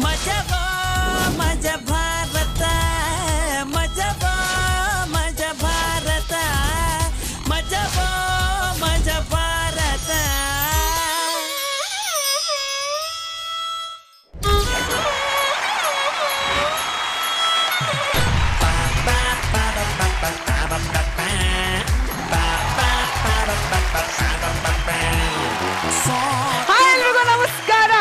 ಮಜಬೋ ಮಜ ಭಾರತ ಮಜಬೋ ಮಜ ಭಾರತ ಮಜಬೋ ಮಜ ಭಾರತ. ನಮಸ್ಕಾರ.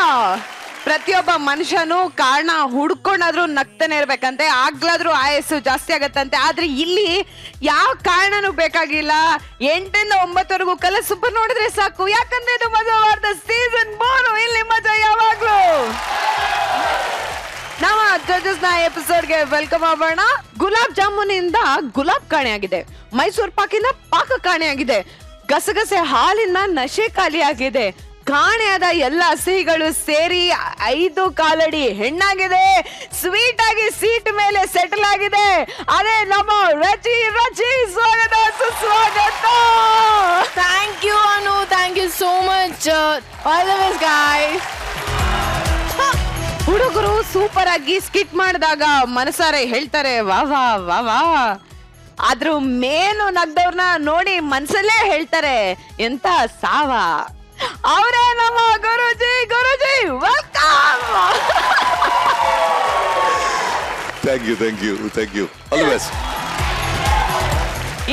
ಪ್ರತಿಯೊಬ್ಬ ಮನುಷ್ಯನು ಕಾರಣ ಹುಡ್ಕೊಂಡಾದ್ರೂ ನಗ್ತಾನೆ ಇರ್ಬೇಕಂತೆ, ಆಗ್ಲಾದ್ರೂ ಆಯಸ್ಸು ಜಾಸ್ತಿ ಆಗತ್ತಂತೆ. ಆದ್ರೆ ಇಲ್ಲಿ ಯಾವ ಕಾರಣನೂ ಬೇಕಾಗಿಲ್ಲ. 8ರಿಂದ 9ವರೆಗೂ ಸೂಪರ್ ನೋಡಿದ್ರೆ ಸಾಕು. ಯಾಕಂದ್ರೆ ಇದು ಮಜಾ ಸೀಸನ್ 3. ಇಲ್ಲಿ ಮಜಾ ಯಾವಾಗ್ಲೂ. ನಾವು ಜಡ್ಜಸ್ ನ ಎಪಿಸೋಡ್ಗೆ ವೆಲ್ಕಮ್ ಮಾಡೋಣ. ಗುಲಾಬ್ ಜಾಮೂನ್ ಇಂದ ಗುಲಾಬ್ ಕಾಣೆಯಾಗಿದೆ, ಮೈಸೂರು ಪಾಕಿಂದ ಪಾಕ ಕಾಣೆಯಾಗಿದೆ, ಗಸಗಸೆ ಹಾಲಿನ ನಶೆ ಖಾಲಿಯಾಗಿದೆ. ಕಾಣೆಯಾದ ಎಲ್ಲ ಸಿಹಿಗಳು ಸೇರಿ 5 ಕಾಲಡಿ ಹೆಣ್ಣಾಗಿದೆ. ಸ್ವೀಟ್ ಆಗಿ ಸೀಟ್ ಮೇಲೆ ಸೆಟಲ್ ಆಗಿದೆ. ಅದೇ ನಮ್ಮ ರಚಿ ರಚಿ. ಸ್ವಾಗತ ಸುಸ್ವಾಗತ. Thank you Anu, thank you so much. All the best guys. ಹುಡುಗರು ಸೂಪರ್ ಆಗಿ ಸ್ಕಿಟ್ ಮಾಡಿದಾಗ ಮನಸಾರೆ ಹೇಳ್ತಾರೆ ವಾ ವಾ ವಾ ವಾ. ಆದ್ರೂ ಮೇನು ನಗ್ದವ್ರನ್ನ ನೋಡಿ ಮನ್ಸಲ್ಲೇ ಹೇಳ್ತಾರೆ ಎಂತ ಸಾವ. ಅವರೇ ನಮ್ಮ Guruji. Guruji welcome. Thank you all the best.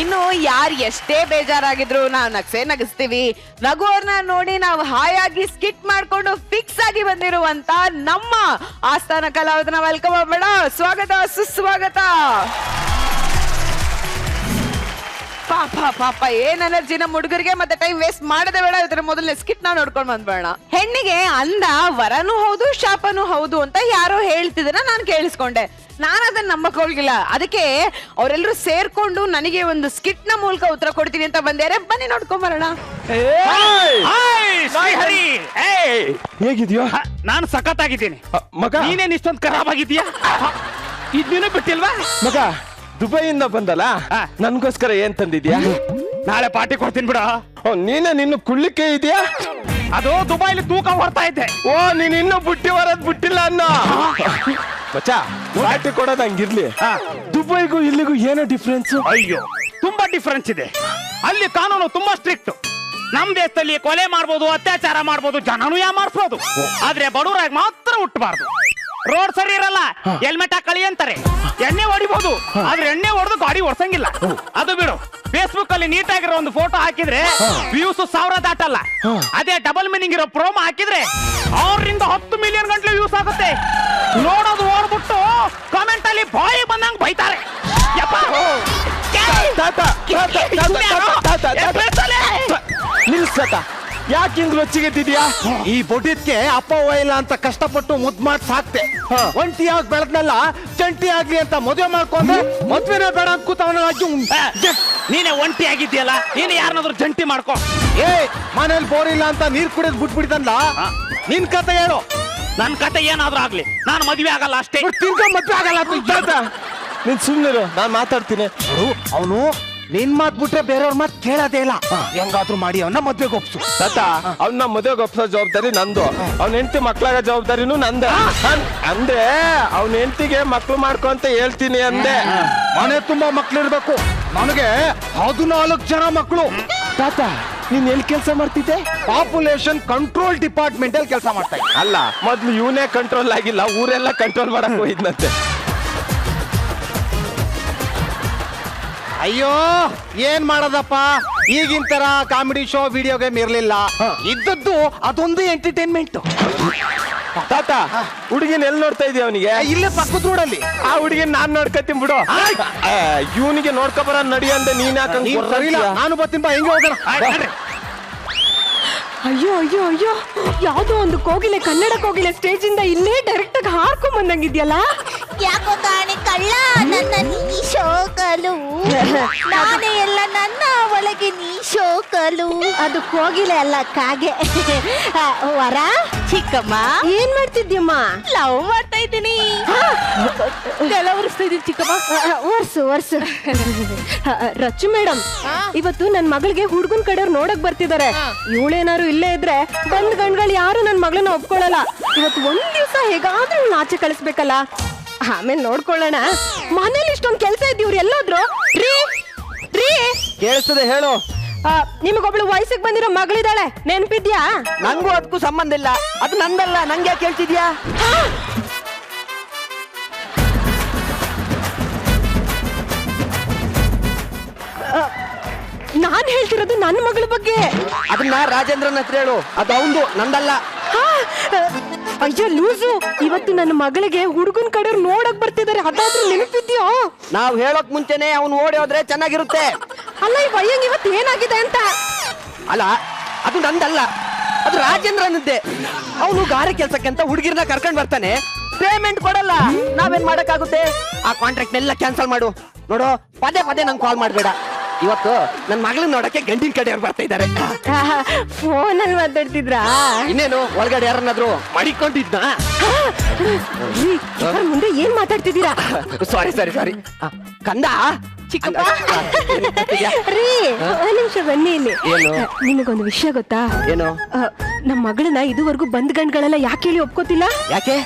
ಇನ್ನು ಯಾರು ಎಷ್ಟೇ ಬೇಜಾರಾಗಿದ್ರು ನಾವು ನಗಿಸ್ತೀವಿ. ನಗುವವ್ರನ್ನ ನೋಡಿ ನಾವು ಹಾಯಾಗಿ ಸ್ಕಿಟ್ ಮಾಡ್ಕೊಂಡು ಫಿಕ್ಸ್ ಆಗಿ ಬಂದಿರುವಂತ ನಮ್ಮ ಆಸ್ಥಾನ ಕಲಾವಿದನ ವೆಲ್ಕಮ್ ಮಾಡೋಣ. ಸ್ವಾಗತ ಸುಸ್ವಾಗತ. ಪಾಪ ಏನ್ ಎನರ್ಜಿ ನಮ್ಮ ಹುಡುಗರಿಗೆ. ಮತ್ತೆ ಟೈಮ್ ವೇಸ್ಟ್ ಮಾಡದೆ ಬೇಡ. ಇದ್ರ ಮೊದಲನೇ ಸ್ಕಿಟ್ ನಾವು ನೋಡ್ಕೊಂಡು ಬಂದ್ಬೇಡ. ಹೆಣ್ಣಿಗೆ ಅಂದ ವರನೂ ಹೌದು ಶಾಪನೂ ಹೌದು ಅಂತ ಯಾರೋ ಹೇಳ್ತಿದ್ರ ನಾನು ಕೇಳಿಸ್ಕೊಂಡೆ. ನಾನು ಅದನ್ನ ನಂಬಕ್ ಹೋಗಿಲ್ಲ. ಅದಕ್ಕೆ ಅವರೆಲ್ಲರೂ ಸೇರ್ಕೊಂಡು ನನಗೆ ಒಂದು ಸ್ಕಿಟ್ ನ ಮೂಲಕ ಉತ್ತರ ಕೊಡ್ತೀನಿ ಅಂತ ಬಂದೇರೆ. ಬನ್ನಿ ನೋಡ್ಕೊಂಡ್ ಬರೋಣ. ಹೇಗಿದ್ಯೋ? ನಾನು ಸಖತ್ತಾಗಿದ್ದೀನಿ ಮಗ. ನೀನೇನ್ ಇಷ್ಟೊಂದು ಖರಾಬ್ ಆಗಿದ್ಯಾ? ಇದ್ನೇನು ಬಿಟ್ಟಿಲ್ವಾ ಮಗ? ದುಬೈಯಿಂದ ಬಂದಲ್ಲ, ನನ್ಗೋಸ್ಕರ ಏನ್ ತಂದಿದ್ಯಾ? ನಾಳೆ ಪಾರ್ಟಿ ಕೊಡ್ತೀನಿ ಬಿಡ. ನೀನೇ ನಿನ್ನ ಕುಳ್ಳಿಕೆ ಇದೆಯಾ? ಅದು ದುಬೈಲಿ ತೂಕ ಹೊರ್ತಾ ಇದ್ದೆ. ಓ, ನೀನ್ ಇನ್ನು ಬುಟ್ಟಿ ಬರೋದ್ ಬಿಟ್ಟಿಲ್ಲ ಅನ್ನೋ. ಮಚ್ಚ, ಪಾರ್ಟಿ ಕೊಡೋದ್ ಹಂಗಿರ್ಲಿ. ದುಬೈಗೂ ಇಲ್ಲಿಗೂ ಏನೋ ಡಿಫ್ರೆನ್ಸ್? ಅಯ್ಯೋ, ತುಂಬಾ ಡಿಫ್ರೆನ್ಸ್ ಇದೆ. ಅಲ್ಲಿ ಕಾನೂನು ತುಂಬಾ ಸ್ಟ್ರಿಕ್ಟ್. ನಮ್ ದೇಶದಲ್ಲಿ ಕೊಲೆ ಮಾಡ್ಬೋದು, ಅತ್ಯಾಚಾರ ಮಾಡ್ಬೋದು, ಜನನು ಯಾಮಾರಿಸ್ಬೋದು. ಆದ್ರೆ ಬಡವರಾಗಿ ಮಾತ್ರ ಹುಟ್ಟಬಾರ್ದು. ರೋಡ್ ಸರಿ ಇರಲ್ಲ, ಹೆಲ್ಮೆಟ್ ಹಾಕಳಿ ಅಂತಾರೆ. ಎಣ್ಣೆ ಹೊಡಿಬಹುದು, ಆದ್ರೆ ಎಣ್ಣೆ ಹೊಡೆದು ಗಾಡಿ ಓಡಿಸಂಗಿಲ್ಲ. ಅದು ಬಿಡು, ಫೇಸ್ಬುಕ್ ಅಲ್ಲಿ ನೀಟಾಗಿರೋ ಒಂದು ಫೋಟೋ ಹಾಕಿದ್ರೆ ವ್ಯೂಸ್ 1000 ದಾಟಲ್ಲ. ಅದೇ ಡಬಲ್ ಮೀನಿಂಗ್ ಇರೋ ಪ್ರೋಮೋ ಹಾಕಿದ್ರೆ 6ರಿಂದ 10 ಮಿಲಿಯನ್ ಗಂಟೆ ವ್ಯೂಸ್ ಆಗುತ್ತೆ. ನೋಡೋದು ಓಡ್ಬಿಟ್ಟು ಕಾಮೆಂಟ್ ಅಲ್ಲಿ ಬಾಯಿ ಬಂದಂಗ್ ಬೈತಾರೆ. ನಿಲ್ಸತ, ಯಾಕೆ ಹಿಂಗ್ ರೊಚ್ಚಿಗೆದ್ದಿದ್ಯಾ? ಈ ಬೊಡಿದ್ಕೆ ಅಪ್ಪ ಇಲ್ಲ ಅಂತ ಕಷ್ಟಪಟ್ಟು ಮುದ್ ಮಾಡಿ ಸಾಕ್ತೆ. ಒಂಟಿ ಆಗಿ ಬೆಳೆದ್ನಲ್ಲ, ಜಂಟಿ ಆಗ್ಲಿ ಅಂತ ಮದುವೆ ಮಾಡ್ಕೊಂಡೆ. ಮದ್ವೆನೇ ಬೇಡ ಅಂತ ಕೂತವನ. ನೀನೆ ಒಂಟಿ ಆಗಿದ್ಯಲ್ಲ, ನೀನು ಯಾರನ್ನಾದ್ರೂ ಜಂಟಿ ಮಾಡ್ಕೋ. ಮನೇಲಿ ಬೋರ್ ಇಲ್ಲ ಅಂತ ನೀರ್ ಕುಡಿಯೋದ್ ಬಿಟ್ಬಿಡ್ತಲ್ಲ. ನಿನ್ ಕತೆ ಹೇಳು. ನನ್ ಕತೆ ಏನಾದ್ರೂ ಆಗ್ಲಿ, ನಾನು ಮದ್ವೆ ಆಗಲ್ಲ ಅಷ್ಟೇ. ತಿರ್ಗಾ ಮದ್ವೆ ಆಗಲ್ಲ. ನೀನ್ ಸುಮ್ನಿರು, ನಾನ್ ಮಾತಾಡ್ತೀನಿ. ಅವನು ನಿನ್ ಮಾತ್ ಬಿಟ್ರೆ ಬೇರೆಯವ್ರ ಮಾತ್ ಕೇಳೋದೇ ಇಲ್ಲ. ಹೆಂಗಾದ್ರೂ ಮಾಡಿ ಅವನ್ನ ಮದ್ವೆಗೆ ಒಪ್ಸು. ತಾತ, ಅವ್ನ ಮದುವೆಗೆ ಒಪ್ಸೋ ಜವಾಬ್ದಾರಿ ನಂದು. ಅವ್ನ ಹೆಂಡತಿ ಮಕ್ಳಾಗ ಜವಾಬ್ದಾರಿನೂ ನಂದ. ಅಂದ್ರೆ ಅವ್ನ ಹೆಂಡತಿಗೆ ಮಕ್ಳು ಮಾಡ್ಕೊ ಅಂತ ಹೇಳ್ತೀನಿ ಅಂದೆ. ಮನೆ ತುಂಬಾ ಮಕ್ಳಿರ್ಬೇಕು. ನನಗೆ 14 ಜನ ಮಕ್ಕಳು. ತಾತ, ನೀನ್ ಎಲ್ಲಿ ಕೆಲಸ ಮಾಡ್ತಿದ್ದೆ? ಪಾಪ್ಯುಲೇಷನ್ ಕಂಟ್ರೋಲ್ ಡಿಪಾರ್ಟ್ಮೆಂಟ್ ಅಲ್ಲಿ ಕೆಲಸ ಮಾಡ್ತಾ ಇದ್ದೆ. ಅಲ್ಲ, ಮೊದ್ಲು ಇವನೇ ಕಂಟ್ರೋಲ್ ಆಗಿಲ್ಲ, ಊರೆಲ್ಲ ಕಂಟ್ರೋಲ್ ಮಾಡಕ್ ಹೋಯ್ತಂತೆ. ಅಯ್ಯೋ, ಏನ್ ಮಾಡೋದಪ್ಪ, ಈಗಿನ ತರ ಕಾಮಿಡಿ ಶೋ, ವಿಡಿಯೋ ಗೇಮ್ ಇರ್ಲಿಲ್ಲ. ಇದ್ದದ್ದು ಅದೊಂದು ಎಂಟರ್ಟೈನ್ಮೆಂಟ್. ತಾತ, ಹುಡುಗಿನ ಎಲ್ಲಿ ನೋಡ್ತಾ ಇದೀಯ? ಅವನಿಗೆ ಇಲ್ಲೇ ಪಕ್ಕದ ರೋಡಲ್ಲಿ. ಆ ಹುಡುಗಿನ ನಾನ್ ನೋಡ್ಕತ್ತೀನಿ ಬಿಡು. ಇವನಿಗೆ ನೋಡ್ಕೊಬರ ನಡಿ ಅಂದೆ. ನೀನ್ ಯಾಕಂಗ? ನಾನು ಬರ್ತೀನಿ ಬಾ, ಹೆಂಗೆ ಹೋಗೋಣ. ಅಯ್ಯೋ ಅಯ್ಯೋ ಅಯ್ಯೋ, ಯಾವ್ದೋ ಒಂದು ಕೋಗಿಲೆ, ಕನ್ನಡ ಕೋಗಿಲೆ ಸ್ಟೇಜ್ ಇಂದ ಇಲ್ಲೇ ಡೈರೆಕ್ಟ್ ಆಗಿ ಹಾರ್ಕೊಂಡ್ ಬಂದಂಗಿದ್ಯಲ್ಲ. ಯಾಕೋ ಕಾಣೆ ಕಳ್ಳ ನನ್ನ ನೀ ಶೋಕಲು ನಾನೇ ಎಲ್ಲ ನನ್ನ ಒಳಗೆ ನೀ ಶೋಕಲು ಅದು ಕೋಗಿಲೆ ಅಲ್ಲ ಕಾಗೆ ವರ ಚಿಕ್ಕಮ್ಮ ಏನ್ ಮಾಡ್ತಿದ್ಯಮ್ಮ ಲವ್ ಮಾಡ್ತಾ ಇದ್ದೀನಿ ಒರೆಸ್ತಾ ಇದೀನಿ ಚಿಕ್ಕಮ್ಮ. ಒರ್ಸು ರಚ್ಚು ಮೇಡಮ್, ಇವತ್ತು ನನ್ ಮಗಳಿಗೆ ಹುಡ್ಗನ್ ಕಡೆಯವ್ರು ನೋಡಕ್ ಬರ್ತಿದಾರೆ. ಇವಳೇನಾರು ಇಲ್ಲೇ ಇದ್ರೆ ಬಂದ್ ಗಂಡ್ಗಳು ಯಾರು ನನ್ ಮಗಳನ್ನ ಒಪ್ಕೊಳ್ಳಲ್ಲ. ಇವತ್ತು ಒಂದ್ ದಿವ್ಸ ಹೇಗಾದ್ರೂ ಆಚೆ ಕಳಿಸ್ಬೇಕಲ್ಲ, ಆಮೇಲೆ ನೋಡ್ಕೊಳ್ಳೋಣ. ಮನೇಲಿ ಇಷ್ಟೊಂದ್ ಕೆಲ್ಸ ಇದ್ದೀವ್ರು, ಎಲ್ಲೋದ್ರು? ರೀ ರೀ ಕೇಳಿಸ್ತದೆ ಹೇಳು. ನಿಮಗೊಬ್ಳು ವಯಸ್ಸಿಗೆ ಬಂದಿರೋ ಮಗಳಿದ್ದಾಳೆ, ನೆನ್ಪಿದ್ಯಾ? ನಂಗೂ ಅದಕ್ಕೂ ಸಂಬಂಧ ಇಲ್ಲ, ಅದು ನಂದಲ್ಲ. ನಂಗೆ ಯಾಕೆ ಕೇಳ್ತಿದ್ಯಾ? ನಾನ್ ಹೇಳ್ತಿರೋದು ನನ್ನ ಮಗಳ ಬಗ್ಗೆ. ಅದನ್ನ ರಾಜೇಂದ್ರನ ಹತ್ರ ಹೇಳು, ಅದು ಅವಂದು, ನಂದಲ್ಲ. ಅಯ್ಯೋ ಲೂಸು, ಇವತ್ತು ನನ್ನ ಮಗಳಿಗೆ ಹುಡುಗನ್ ಕಡೆಯವ್ರು ನೋಡಕ್ ಬರ್ತಿದಾರೆ, ಅದಾದ್ರೂ ನೆನಪಿದ್ಯೋ? ನಾವ್ ಹೇಳೋಕ್ ಮುಂಚೆನೆ ಅವ್ನು ಓಡಿ ಹೋದ್ರೆ ಚೆನ್ನಾಗಿರುತ್ತೆ. ಅಲ್ಲ ಈ ಬಯ್ಯಂಗ್ ಇವತ್ತು ಏನಾಗಿದೆ ಅಂತ. ಅಲ್ಲ, ಅದು ನಂದಲ್ಲ, ಅದು ರಾಜೇಂದ್ರನದ್ದೇ. ಅವನು ಗಾರೆ ಕೆಲ್ಸಕ್ಕೆ ಅಂತ ಹುಡುಗಿರ್ನ ಕರ್ಕೊಂಡ್ ಬರ್ತಾನೆ, ಪೇಮೆಂಟ್ ಕೊಡಲ್ಲ. ನಾವೇನ್ ಮಾಡಕ್ಕಾಗುತ್ತೆ? ಆ ಕಾಂಟ್ರಾಕ್ಟ್ ಎಲ್ಲ ಕ್ಯಾನ್ಸಲ್ ಮಾಡು. ನೋಡು, ಪದೇ ಪದೇ ನಂಗೆ ಕಾಲ್ ಮಾಡ್ಬೇಡ. ಇವತ್ತು ನನ್ ಮಗಳನ್ನ ನೋಡಕ್ಕೆ ಗಂಡಿನ ಕಡೆಯವ್ರು ಬರ್ತಾ ಇದ್ದಾರೆ. ಫೋನಲ್ಲಿ ಮಾತಾಡ್ತಿದ್ರಾ? ಇನ್ನೇನು, ಒಳಗಡೆ ಯಾರನ್ನಾದ್ರು ಮಾಡಿಕೊಂಡಿದ್ನ? ಮುಂದೆ ಏನ್ ಮಾತಾಡ್ತಿದ್ದೀರಾ? ಸಾರಿ ಕಂದ. ಚಿಕ್ಕಪ್ಪ ರೀ, ಒಂದ್ ನಿಮಿಷ ಬನ್ನಿ ಇಲ್ಲಿ. ಏನು? ನಿಮಗೊಂದು ವಿಷಯ ಗೊತ್ತಾ? ಏನು? ನಮ್ ಮಗಳನ್ನ ಇದುವರೆಗೂ ಬಂದ್ ಗಂಡ್ಗಳೆಲ್ಲ ಯಾಕೆ ಹೇಳಿ ಒಪ್ಕೋತಿಲ್ಲ? ಯಾಕೆ?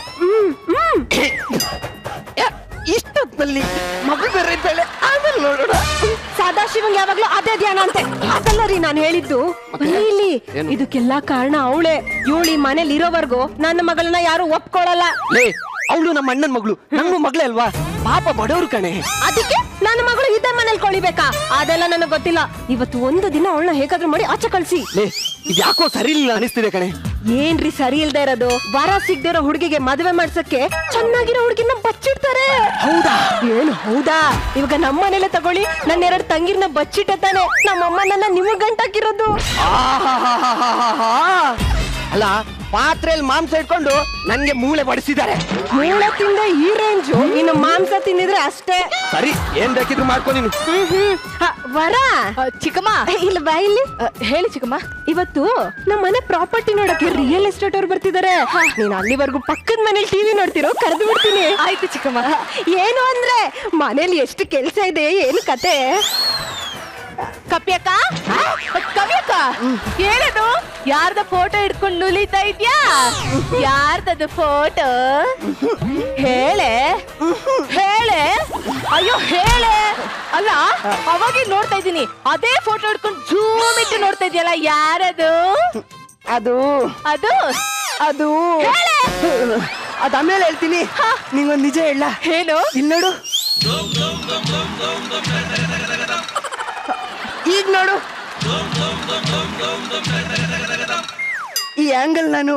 ಇಷ್ಟೊತ್ತಲ್ಲಿ ಮಗಳು ಬೇರೆ ಇದ್ದಾಳೆ, ಆಮೇಲೆ ನೋಡೋಣ. ಸದಾಶಿವಂಗ್ ಯಾವಾಗ್ಲೂ ಅದೇ ಧ್ಯಾನ ಅಂತೆ. ಅದಲ್ಲ ರೀ ನಾನು ಹೇಳಿದ್ದು. ಬನ್ನಿ ಇಲ್ಲಿ, ಇದಕ್ಕೆಲ್ಲಾ ಕಾರಣ ಅವಳೆ. ಇವಳು ಈ ಮನೇಲಿ ಇರೋವರೆಗೂ ನನ್ನ ಮಗಳನ್ನ ಯಾರು ಒಪ್ಕೊಳ್ಳಲ್ಲ. ಅವಳು ನಮ್ಮ ಅಣ್ಣನ ಮಗಳು, ನಂಗೂ ಮಗಳೇ ಅಲ್ವಾ? ಪಾಪ ಬಡವ್ರು ಕಣೆ. ಅದಕ್ಕೆ ನನ್ನ ಮಗಳು ಇದೇ ಮನೇಲಿ ಕೊಳಿಬೇಕಾ? ಅದೆಲ್ಲ ನನಗೆ ಗೊತ್ತಿಲ್ಲ. ಇವತ್ತು ಒಂದು ದಿನ ಅವಳನ್ನ ಹೇಗಾದ್ರೂ ಮಾಡಿ ಆಚೆ ಕಳ್ಸಿ. ಇದ್ಯಾಕೋ ಸರಿ ಇಲ್ಲ ಅನಿಸ್ತಿದೆ ಕಣೆ. ಏನ್ರಿ ಸರಿ ಇಲ್ದೇ ಇರೋದು? ವರ ಸಿಗ್ದಿರೋ ಹುಡುಗಿಗೆ ಮದುವೆ ಮಾಡ್ಸಕ್ಕೆ ಚೆನ್ನಾಗಿರೋ ಹುಡುಗಿನ ಬಚ್ಚಿಡ್ತಾರೆ. ಹೌದಾ? ಏನು ಹೌದಾ? ಇವಾಗ ನಮ್ಮ ಮನೇಲೆ ತಗೊಳ್ಳಿ, ನನ್ನ 2 ತಂಗಿರ್ನ ಬಚ್ಚಿಟ್ಟಾನೆ. ನಮ್ಮಮ್ಮ ನನ್ನ ನಿಮಗ್ ಗಂಟಾಕಿರೋದು. ಅಲ್ಲ, ಪಾತ್ರೆಯಲ್ಲಿ ಮಾಂಸ ಇಟ್ಕೊಂಡು ನನ್ಗೆ ಮೂಳೆ ಬಡಿಸಿದ್ದಾರೆ. ಮೂಳೆ ತಿಂದ ಈ ರೇಂಜು, ಇನ್ನು ಮಾಂಸ ತಿಂದಿದ್ರೆ ಅಷ್ಟೇ. ಸರಿ, ಏನ್ ಬೇಕಿದ್ರು ಮಾಡ್ಕೊ ನೀನು. ವರ ಚಿಕ್ಕಮ್ಮ ಇಲ್ಲಿ ಬಾ ಇಲ್ಲಿ. ಹೇಳಿ ಚಿಕ್ಕಮ್ಮ. ಇವತ್ತು ನಮ್ಮ ಮನೆ ಪ್ರಾಪರ್ಟಿ ನೋಡಕ್ಕೆ ರಿಯಲ್ ಎಸ್ಟೇಟ್ ಅವ್ರು ಬರ್ತಿದ್ದಾರೆ. ನೀನ್ ಅಲ್ಲಿವರೆಗೂ ಪಕ್ಕದ ಮನೇಲಿ ಟಿವಿ ನೋಡ್ತಿರೋ, ಕರೆದು ಬಿಡ್ತೀನಿ. ಆಯ್ತು ಚಿಕ್ಕಮ್ಮ. ಏನು ಅಂದ್ರೆ ಮನೇಲಿ ಎಷ್ಟು ಕೆಲ್ಸ ಇದೆ, ಏನು ಕತೆ? ಕಪ್ಯಕ್ಕ ಕವ್ಯಕ್ಕ, ಹೇಳದು ಯಾರ್ದ ಫೋಟೋ ಇಟ್ಕೊಂಡು ನುಲಿತಾ ಇದ್ಯಾ? ಯಾರ್ದದು ಫೋಟೋ? ಹೇಳೆ ಹೇಳೆ. ಅಯ್ಯೋ ಹೇಳೆ. ಅಲ್ಲ, ಅವಾಗ ನೋಡ್ತಾ ಇದ್ದೀನಿ, ಅದೇ ಫೋಟೋ ಇಟ್ಕೊಂಡು ಜೂಮ್ ಇಟ್ಟು ನೋಡ್ತಾ ಇದೆಯಲ್ಲ, ಯಾರದು? ಅದು ಅದು ಅದು ಹೇಳೆ. ಅದ ಆಮೇಲೆ ಹೇಳ್ತೀನಿ. ನಿಂಗೊಂದು ನಿಜ ಹೇಳ. ಏನು? ಇಲ್ಲಿ ನೋಡು, ಈಗ ನೋಡು. ಈ ಆಂಗಲ್ ನಾನು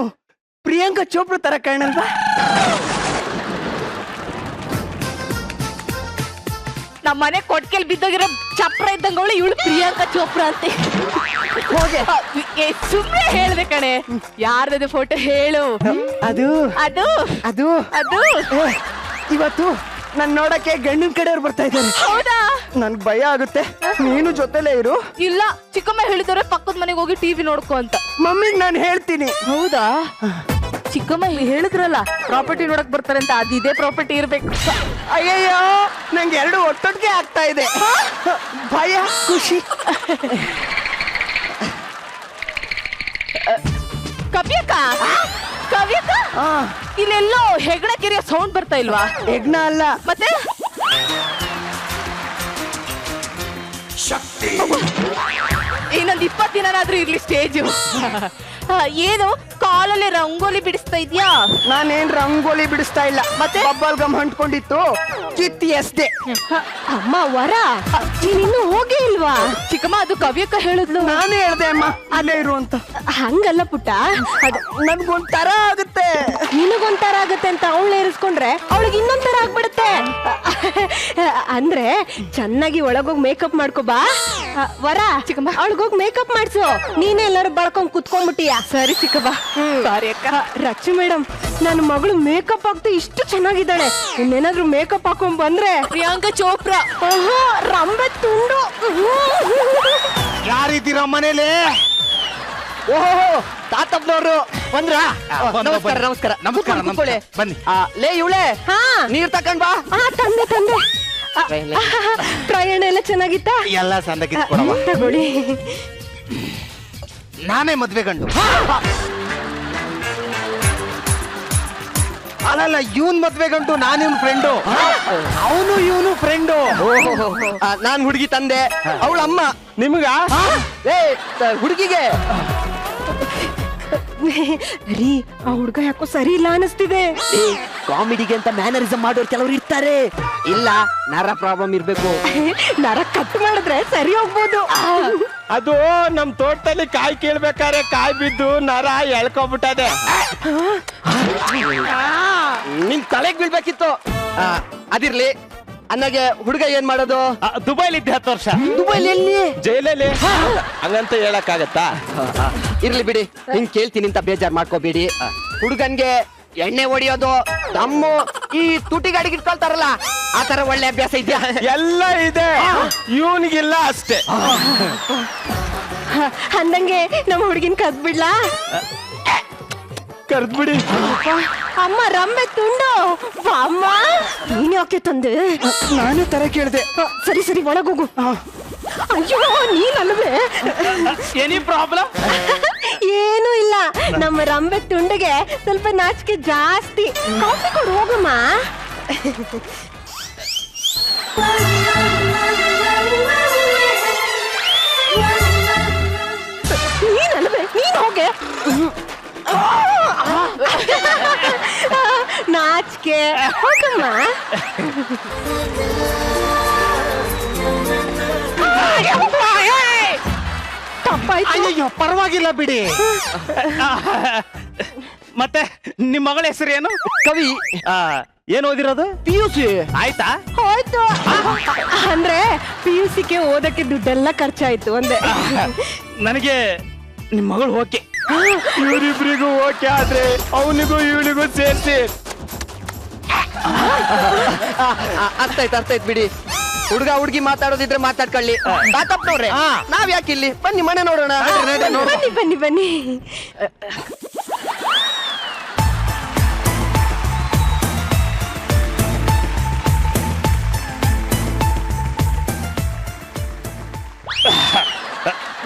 ಪ್ರಿಯಾಂಕಾ ಚೋಪ್ರಾ ತರ ಕಾಣಲ್ವಾ? ನಮ್ಮ ಮನೆ ಕೊಟ್ಕೆಲ್ ಬಿದ್ದೋಗಿರೋ ಚಪ್ರ ಇದ್ದಂಗವಳು ಇವಳು ಪ್ರಿಯಾಂಕಾ ಚೋಪ್ರಾ ಅಂತೆ. ಸುಮ್ಮನೆ ಹೇಳ್ದೆ ಕಣೆ. ಯಾರ್ದದು ಫೋಟೋ ಹೇಳು. ಅದು ಅದು ಅದು ಅದು ಇವತ್ತು ನನ್ ನೋಡಕ್ಕೆ ಗಂಡಿನ ಕಡೆಯವ್ರು ಬರ್ತಾ ಇದ್ದಾರೆ. ಹೌದಾ? ನನ್ಗ್ ಭಯ ಆಗುತ್ತೆ, ನೀನು ಜೊತೆಲೇ ಇರು. ಇಲ್ಲ, ಚಿಕ್ಕಮ್ಮ ಹೇಳಿದವ್ರೆ ಪಕ್ಕದ ಮನೆಗೆ ಹೋಗಿ ಟಿವಿ ನೋಡ್ಕೊ ಅಂತ. ಮಮ್ಮಿಗ್ ನಾನು ಹೇಳ್ತೀನಿ. ಹೌದಾ? ಚಿಕ್ಕಮ್ಮ ಹೇಳಿದ್ರಲ್ಲ ಪ್ರಾಪರ್ಟಿ ನೋಡಕ್ ಬರ್ತಾರೆ ಅಂತ, ಅದು ಇದೇ ಪ್ರಾಪರ್ಟಿ ಇರ್ಬೇಕು. ಅಯ್ಯಯ್ಯೋ, ನಂಗೆ 2 ಒಟ್ಟೊಟ್ಟಿಗೆ ಆಗ್ತಾ ಇದೆ. ಭಯ, ಖುಷಿ. ಕವ್ಯಕ್ಕ ಕವ್ಯಕ್ಕ, ಇಲ್ಲೆಲ್ಲೋ ಹೆಗಣ ಕಿರಿಯ ಸೌಂಡ್ ಬರ್ತಾ ಇಲ್ವಾ? ಯಜ್ಞ ಅಲ್ಲ ಮತ್ತೆ ಇನ್ನೊಂದು 20 ದಿನನಾದ್ರೂ ಇರ್ಲಿ ಸ್ಟೇಜು. ಏನು ಕಾಲಲ್ಲಿ ರಂಗೋಲಿ ಬಿಡಿಸ್ತಾ ಇದ್ಯಾ? ನಾನೇನ್ ರಂಗೋಲಿ ಬಿಡಿಸ್ತಾ ಇಲ್ಲ, ಮತ್ತೆ ಬಬ್ಬಲ್ ಗಮ್ ಅಂಟ್ಕೊಂಡಿತ್ತು, ಕಿತ್ತಿ ಎಸ್ದೆ. ಅಮ್ಮ ವರ, ನೀನಿನ್ನೂ ಹೋಗೇ ಇಲ್ವಾ? ಚಿಕ್ಕಮ್ಮ, ಅದು ಕವ್ಯಕ್ಕ ಹೇಳಿದ್ಲು. ನಾನೇ ಹೇಳ್ದೆ ಅಮ್ಮ ಅಲ್ಲೇ ಇರು ಅಂತ. ಹಂಗಲ್ಲ ಪುಟ್ಟ, ನನ್ಗೊಂಥರ ಆಗುತ್ತೆ. ನಿನಗೊಂಥರ ಆಗುತ್ತೆ ಅಂತ ಅವಳು ಏರಿಸ್ಕೊಂಡ್ರೆ ಅವಳಿಗೆ ಇನ್ನೊಂಥರ ಆಗ್ಬಿಡುತ್ತೆ. ಅಂದ್ರೆ ಚೆನ್ನಾಗಿ ಒಳಗೋಗಿ ಮೇಕಪ್ ಮಾಡ್ಕೋ ಬಾ. ವರ ಚಿಕ್ಕಮ್ಮ ಅವಳಿಗೋಗಿ ಮೇಕಪ್ ಮಾಡ್ಸು. ನೀನೇ ಎಲ್ಲರೂ ಬಳ್ಕೊಂಡ್ ಕುತ್ಕೊಂಡ್ಬಿಟ್ಟಿಯಾ? ಸರಿ ಚಿಕ್ಕಮ್ಮ. ಸಾರಿ ಅಕ್ಕ. ರಚ್ಚು ಮೇಡಮ್, ನನ್ನ ಮಗಳು ಮೇಕಪ್ ಆಗ್ತಾ ಇಷ್ಟು ಚೆನ್ನಾಗಿದ್ದಾಳೆ. ಇನ್ನೇನಾದ್ರೂ ಮೇಕಪ್ ಹಾಕೊಂಡ್ ಬಂದ್ರೆ ಪ್ರಿಯಾಂಕಾ ಚೋಪ್ರಾ. ರಂಬೆ ತುಂಡು. ಯಾರಿದ್ದೀರಾ ಮನೇಲಿ? ಓಹೋ ತಾತಪ್ಪನವ್ರು ಬಂದ್ರ? ನಮಸ್ಕಾರ ನಮಸ್ಕಾರ ನಮಸ್ಕಾರ, ಕೂತ್ಕೊಳ್ಳಿ. ಬನ್ನಿ. ಲೇ ಇವಳೆ ಹಾ ನೀರ್ ತಕೊಂಡ್ ಬಾ. ತಂದೆ ಪ್ರಯಾಣ ಎಲ್ಲ ಚೆನ್ನಾಗಿತ್ತಾ? ಎಲ್ಲ ಸಂದಕ್ಕೆ ಕೊಡವ. ತಗೊಳ್ಳಿ. ನಾನೇ ಮದ್ವೆ ಗಂಡು. ಅಲ್ಲಲ್ಲ, ಇವನ್ ಮದ್ವೆ ಗಂಡು, ನಾನಿವ್ನ ಫ್ರೆಂಡು. ಅವನು ಇವನು ಫ್ರೆಂಡು. ನಾನ್ ಹುಡುಗಿ ತಂದೆ, ಅವಳ ಅಮ್ಮ. ನಿಮ್ಗ ಏ ಹುಡುಗಿಗೆ ರೀ, ಆ ಹುಡ್ಗ ಯಾಕೋ ಸರಿ ಇಲ್ಲ ಅನಿಸ್ತಿದೆ. ಕಾಮಿಡಿಗೆ ಅಂತ ಮ್ಯಾನರಿಸಮ್ ಮಾಡೋರು ಕೆಲವ್ರು ಇರ್ತಾರೆ. ಇಲ್ಲ, ನರ ಪ್ರಾಬ್ಲಮ್ ಇರ್ಬೇಕು. ನರ ಕಟ್ ಮಾಡಿದ್ರೆ ಸರಿ ಹೋಗ್ಬೋದು. ಅದು ನಮ್ ತೋಟದಲ್ಲಿ ಕಾಯಿ ಕೀಳ್ಬೇಕಾದ್ರೆ ಕಾಯಿ ಬಿದ್ದು ನರ ಎಳ್ಕೊಬಿಟ್ಟದೆ. ನಿನ್ ತಲೆಗ್ ಬೀಳ್ಬೇಕಿತ್ತು. ಅದಿರ್ಲಿ, ಅನ್ನಗೆ ಹುಡುಗ ಏನ್ ಮಾಡೋದು? ದುಬೈಲಿ ಇದ್ದೆ 10 ವರ್ಷ. ದುಬೈಲಿ ಎಲ್ಲಿ? ಜೈಲಲ್ಲಿ ಹಂಗಂತ ಹೇಳಕ್ಕಾಗತ್ತಾ? ಇರ್ಲಿ ಬಿಡಿ, ಹಿಂಗ್ ಕೇಳ್ತೀನಿ ಅಂತ ಬೇಜಾರ್ ಮಾಡ್ಕೋಬೇಡಿ. ಹುಡುಗನ್ಗೆ ಎಣ್ಣೆ ಹೊಡಿಯೋದು, ದಮ್ಮು, ಈ ತುಟಿ ಗಾಡಿಗೆ ಇಟ್ಕೊಳ್ತಾರಲ್ಲ, ಆ ತರ ಒಳ್ಳೆ ಅಭ್ಯಾಸ ಇದೆಯಾ? ಎಲ್ಲ ಇದೆ, ಇವನಿಗಿಲ್ಲ ಅಷ್ಟೇ. ಅಂದಂಗೆ ನಮ್ಮ ಹುಡುಗಿನ ಕದ್ಬಿಡ್ಲಾ? ಕರ್ದ್ಬಿಡಿ. ಅಮ್ಮ ರಂಬೆ ತುಂಡು. ಅಮ್ಮ ನೀನ್ ಯಾಕೆ ತಂದೆ? ನಾನೇ ತರ ಕೇಳಿದೆ. ಸರಿ ಸರಿ ಒಳಗೋಗು. ಅಯ್ಯೋ ನೀನಲ್ವೇ? Any problem? ಏನು ಇಲ್ಲ, ನಮ್ಮ ರಂಬೆ ತುಂಡಿಗೆ ಸ್ವಲ್ಪ ನಾಚಿಕೆ ಜಾಸ್ತಿ. ಕಾಫಿ ಕೊಡು ಹೋಗಮ್ಮ. ನೀನಲ್ವೇ? ನೀನ್ ಹೋಗೆ. ನಾಚಿಕೆ ಹೋಗಮ್ಮ. ತಪ್ಪಾಯ್ತು. ಅಯ್ಯೋ ಪರವಾಗಿಲ್ಲ ಬಿಡಿ. ಮತ್ತೆ ನಿಮ್ ಮಗಳ ಹೆಸರು ಏನು? ಕವಿ. ಏನ್ ಓದಿರೋದು? PUC. ಆಯ್ತಾ? ಹೋಯ್ತು. ಅಂದ್ರೆ PUCಗೆ ಓದಕ್ಕೆ ದುಡ್ಡೆಲ್ಲ ಖರ್ಚಾಯ್ತು ಅಂದೆ. ನನಗೆ ನಿಮ್ ಮಗಳು ಓಕೆ. ಇವರಿಬ್ರಿಗೂ ಓಕೆ ಆದ್ರೆ ಅವನಿಗೂ ಇವನಿಗೂ ಸೇರ್ಸಿ. ಅರ್ಥಾಯ್ತು ಬಿಡಿ. ಹುಡುಗ ಹುಡುಗಿ ಮಾತಾಡೋದಿದ್ರೆ ಮಾತಾಡ್ಕೊಳ್ಳಿ. ತಾತಪ್ಪನವ್ರೆ, ನಾವ್ ಯಾಕಿಲ್ಲಿ? ಬನ್ನಿ ಮನೆ ನೋಡೋಣ. ಬನ್ನಿ ಬನ್ನಿ ಬನ್ನಿ.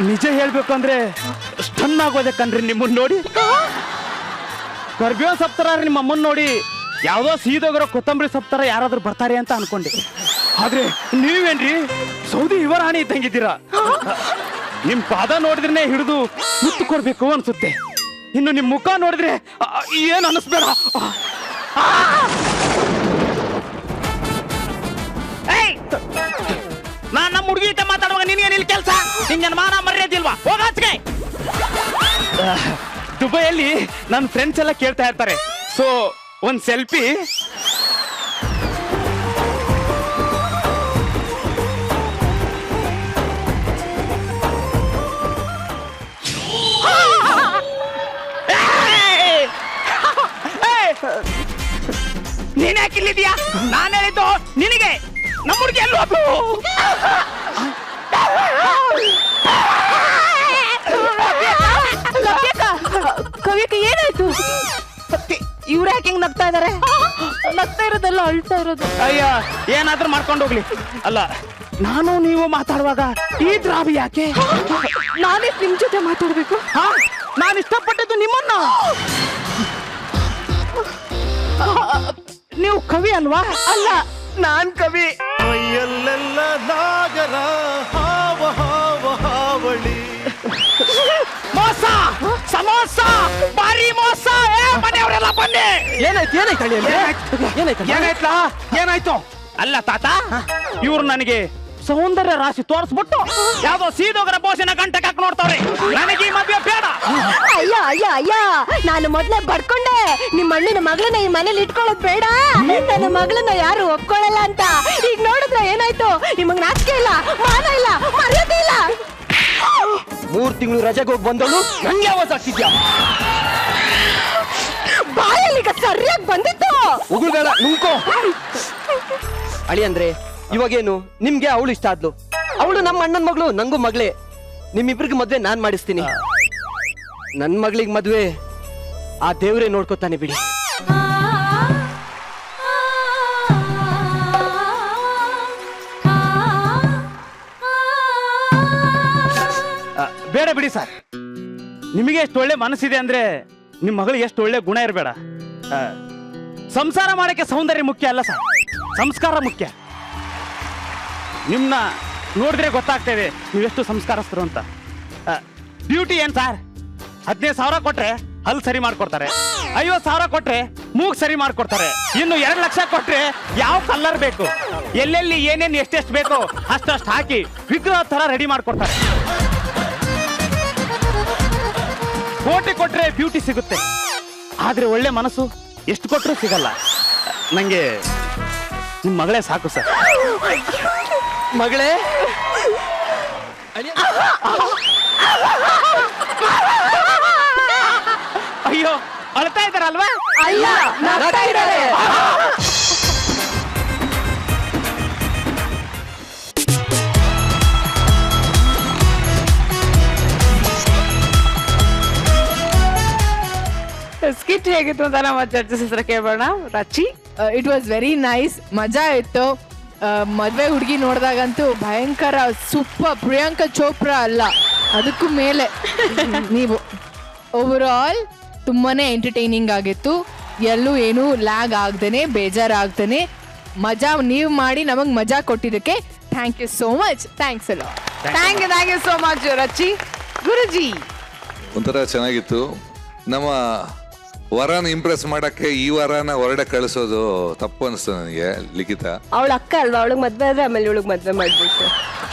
ನಿಜ ಹೇಳ್ಬೇಕು ಅಂದ್ರೆ ಸ್ಟನ್ ಆಗೋದಕ್ಕಂದ್ರಿ ನಿಮ್ಮನ್ನ ನೋಡಿ. ಕರ್ಬೇವ್ ಸಪ್ತಾರ ನಿಮ್ಮ ಅಮ್ಮನ್ ನೋಡಿ ಯಾವ್ದೋ ಸೀದೋಗಿರೋ ಕೊತ್ತಂಬರಿ ಸಪ್ತಾರ ಯಾರಾದ್ರೂ ಬರ್ತಾರೆ ಅಂತ ಅನ್ಕೊಂಡೆ. ಆದ್ರೆ ನೀವೇನ್ರಿ ಸೌದಿ ಯುವರಾಣಿ ಇದ್ದಂಗಿದ್ದೀರಾ. ನಿಮ್ ಪಾದ ನೋಡಿದ್ರೆ ಹಿಡಿದು ಮುತ್ತು ಕೊಡ್ಬೇಕು ಅನ್ಸುತ್ತೆ. ಇನ್ನು ನಿಮ್ ಮುಖ ನೋಡಿದ್ರೆ ಏನ್ ಅನಿಸ್ಬೇಡ. ನಾನ್ ನಮ್ಮ ಹುಡುಗಿ ಜೊತೆ ಮಾತಾಡುವಾಗ ನಿನ್ಗೇನಿಲ್ಲ ಕೆಲಸ? ನಿಂಗೆ ಮಾನ ಮರ್ಯಾದಿಲ್ವಾ? ಹೋಗಾಚೆ. ದುಬೈಯಲ್ಲಿ ನನ್ನ ಫ್ರೆಂಡ್ಸ್ ಎಲ್ಲ ಕೇಳ್ತಾ ಇರ್ತಾರೆ, ಸೊ ಒಂದ್ ಸೆಲ್ಫಿ. ನೀನ್ ಯಾಕಿಲ್ಲಿದ್ಯಾ? ನಾನು ಹೇಳಿದ್ದು ನಿನಗೆ. ನಮ್ಮ ಹುಡುಗಿ ಎಲ್ಲೂ ಅದು. ಕವಿಯಕ್ಕ ಏನಾಯ್ತು? ಇವ್ರ ಯಾಕೆ ಹಿಂಗ್ ನಗ್ತಾ ಇದಾರೆ? ನಗ್ತಾ ಇರೋದಲ್ಲ, ಅಳ್ತಾ ಇರೋದು. ಅಯ್ಯ, ಏನಾದ್ರೂ ಮಾಡ್ಕೊಂಡು ಹೋಗ್ಲಿ. ಅಲ್ಲ, ನಾನು ನೀವು ಮಾತಾಡುವಾಗ ಈ ದ್ರಾವಿ ಯಾಕೆ? ನಾನೇ ನಿಮ್ ಜೊತೆ ಮಾತಾಡ್ಬೇಕು. ನಾನು ಇಷ್ಟಪಟ್ಟಿದ್ದು ನಿಮ್ಮನ್ನ. ನೀವು ಕವಿ ಅಲ್ವಾ? ಅಲ್ಲ, ನಾನ್ ಕವಿ. ಮೈಯಲ್ಲೆಲ್ಲ ನಾಗರ ಹಾವ ಹಾವ ಹಾವಳಿ. ಮೋಸ, ಸಮೋಸ, ಬಾರಿ ಮೋಸ. ಮನೆಯವರೆಲ್ಲ ಬನ್ನಿ. ಏನಾಯ್ತು? ಏನಾಯ್ತಾ? ಅಲ್ಲ ತಾತ, ಇವ್ರು ನನಗೆ ಸೌಂದರ್ಯ ರಾಶಿ ತೋರಿಸ್ಬಿಟ್ಟು ಯಾವ್ದೋ ಸೀದೋಗರ ಬೋಸಿನ ಗಂಟೆ ನೋಡ್ತಾವ್ರೆ. ನನಗೆ ಈ ಮದ್ವೆ ಬೇಡ. ಅಯ್ಯ ಅಯ್ಯ ಅಯ್ಯ, ನಾನು ಮೊದ್ಲೇ ಬಡ್ಕೊಂಡೆ ನಿಮ್ಮ ಅಣ್ಣನ ಮಗಳನ್ನ ಈ ಮನೇಲಿ ಇಟ್ಕೊಳ್ಳೋದು ಬೇಡ, ನನ್ನ ಮಗಳನ್ನ ಯಾರು ಒಪ್ಕೊಳ್ಳಲ್ಲ ಅಂತ. ಈಗ ನೋಡಿದ್ರೆ ಏನಾಯ್ತು? ನಿಮಗ್ ನಾಚಿಕೆ ಇಲ್ಲ, ಮಾನ ಇಲ್ಲ, ಮರ್ಯಾದೆ ಇಲ್ಲ. 3 ತಿಂಗಳು ರಜೆಗೆ ಹೋಗಿ ಬಂದವಳು ನಂಗೆ ಆವಾಜ್ ಆಗ್ತಿದ್ಯಾ? ಬಾಯಲ್ಲಿ ಈಗ ಸರಿಯಾಗಿ ಬಂದಿತ್ತು. ಉಗುಳ್ಬೇಡ, ನುಂಕೋ. ಅಳಿ ಅಂದ್ರೆ ಇವಾಗೇನು, ನಿಮ್ಗೆ ಅವಳು ಇಷ್ಟ ಆದ್ಲು, ಅವಳು ನಮ್ಮ ಅಣ್ಣನ ಮಗಳು, ನಂಗೂ ಮಗಳೇ. ನಿಮ್ಮಿಬ್ರಿಗೆ ಮದ್ವೆ ನಾನ್ ಮಾಡಿಸ್ತೀನಿ. ನನ್ ಮಗಳಿಗೆ ಮದ್ವೆ ಆ ದೇವ್ರೇ ನೋಡ್ಕೋತಾನೆ ಬಿಡಿ. ಬೇಡ ಬಿಡಿ ಸರ್. ನಿಮಗೆ ಎಷ್ಟು ಒಳ್ಳೆ ಮನಸ್ಸಿದೆ ಅಂದ್ರೆ ನಿಮ್ ಮಗಳಿಗೆ ಎಷ್ಟು ಒಳ್ಳೆ ಗುಣ ಇರಬೇಡ. ಸಂಸಾರ ಮಾಡಕ್ಕೆ ಸೌಂದರ್ಯ ಮುಖ್ಯ ಅಲ್ಲ ಸರ್, ಸಂಸ್ಕಾರ ಮುಖ್ಯ. ನಿಮ್ನ ನೋಡಿದ್ರೆ ಗೊತ್ತಾಗ್ತಾ ಇದೆ ನೀವೆಷ್ಟು ಸಂಸ್ಕಾರಸ್ಥರು ಅಂತ. ಬ್ಯೂಟಿ ಏನ್ ಸರ್? 15,000 ಕೊಟ್ರೆ ಹಲ್ ಸರಿ ಮಾಡ್ಕೊಡ್ತಾರೆ, 50,000 ಕೊಟ್ರೆ ಮೂಗ್ ಸರಿ ಮಾಡ್ಕೊಡ್ತಾರೆ, ಇನ್ನು 2 ಲಕ್ಷ ಕೊಟ್ರೆ ಯಾವ ಕಲರ್ ಬೇಕು, ಎಲ್ಲೆಲ್ಲಿ ಏನೇನು ಎಷ್ಟೆಷ್ಟು ಬೇಕೋ ಅಷ್ಟಷ್ಟು ಹಾಕಿ ವಿಗ್ರಹ ತರ ರೆಡಿ ಮಾಡ್ಕೊಡ್ತಾರೆ. ಕೋಟಿ ಕೊಟ್ರೆ ಬ್ಯೂಟಿ ಸಿಗುತ್ತೆ, ಆದ್ರೆ ಒಳ್ಳೆ ಮನಸ್ಸು ಎಷ್ಟು ಕೊಟ್ಟರು ಸಿಗಲ್ಲ. ನಂಗೆ ನಿಮ್ ಮಗಳೇ ಸಾಕು ಸರ್. ಮಗಳೇ, ಅಯ್ಯೋ ಅಳ್ತಾ ಇದ್ದಾರಲ್ವಾ? ಅಲ್ಲ, ನಗ್ತಾ ಇದ್ದಾರೆ. ಸ್ಕಿಟ್ ಹೇಗಿತ್ತು ಅಂತ ನಮ್ಮ ಜಡ್ಜಸ್ ಹೆಸರು ಕೇಳೋಣ. Rachi, it was very nice, ಮಜಾ ಇತ್ತು. ಮದ್ವೆ ಹುಡುಗಿ ನೋಡಿದಾಗಂತೂ ಭಯಂಕರ ಸೂಪರ್. ಪ್ರಿಯಾಂಕಾ ಚೋಪ್ರಾ ಅಲ್ಲ, ಅದಕ್ಕೂ ಮೇಲೆ ನೀವು. ಓವರ್ ಆಲ್ ತುಂಬಾನೇ ಎಂಟರ್ಟೈನಿಂಗ್ ಆಗಿತ್ತು. ಎಲ್ಲೂ ಏನು ಲ್ಯಾಗ್ ಆಗ್ದೇನೆ, ಬೇಜಾರಾಗ್ದೇನೆ ಮಜಾ ನೀವು ಮಾಡಿ ನಮಗ್ ಮಜಾ ಕೊಟ್ಟಿದ್ದಕ್ಕೆ thank you so much. Thanks ಅಲ್ಲ. Thank you so much Rachi. Guruji, ಒಂಥರ ಚೆನ್ನಾಗಿತ್ತು. ನಮ್ಮ ವರನ ಇಂಪ್ರೆಸ್ ಮಾಡಕ್ಕೆ ಈ ವಾರನ ಹೊರಡೆ ಕಳಿಸೋದು ತಪ್ಪು ಅನಿಸ್ತು ನನಗೆ. ಲಿಖಿತ ಅವಳ ಅಕ್ಕ ಅಲ್ವಾ, ಅವಳಿಗೆ ಮದ್ವೆ ಆದ್ರೆ ಆಮೇಲೆ ಇವಳಿಗೆ ಮದ್ವೆ ಮಾಡ್ಬೇಕು.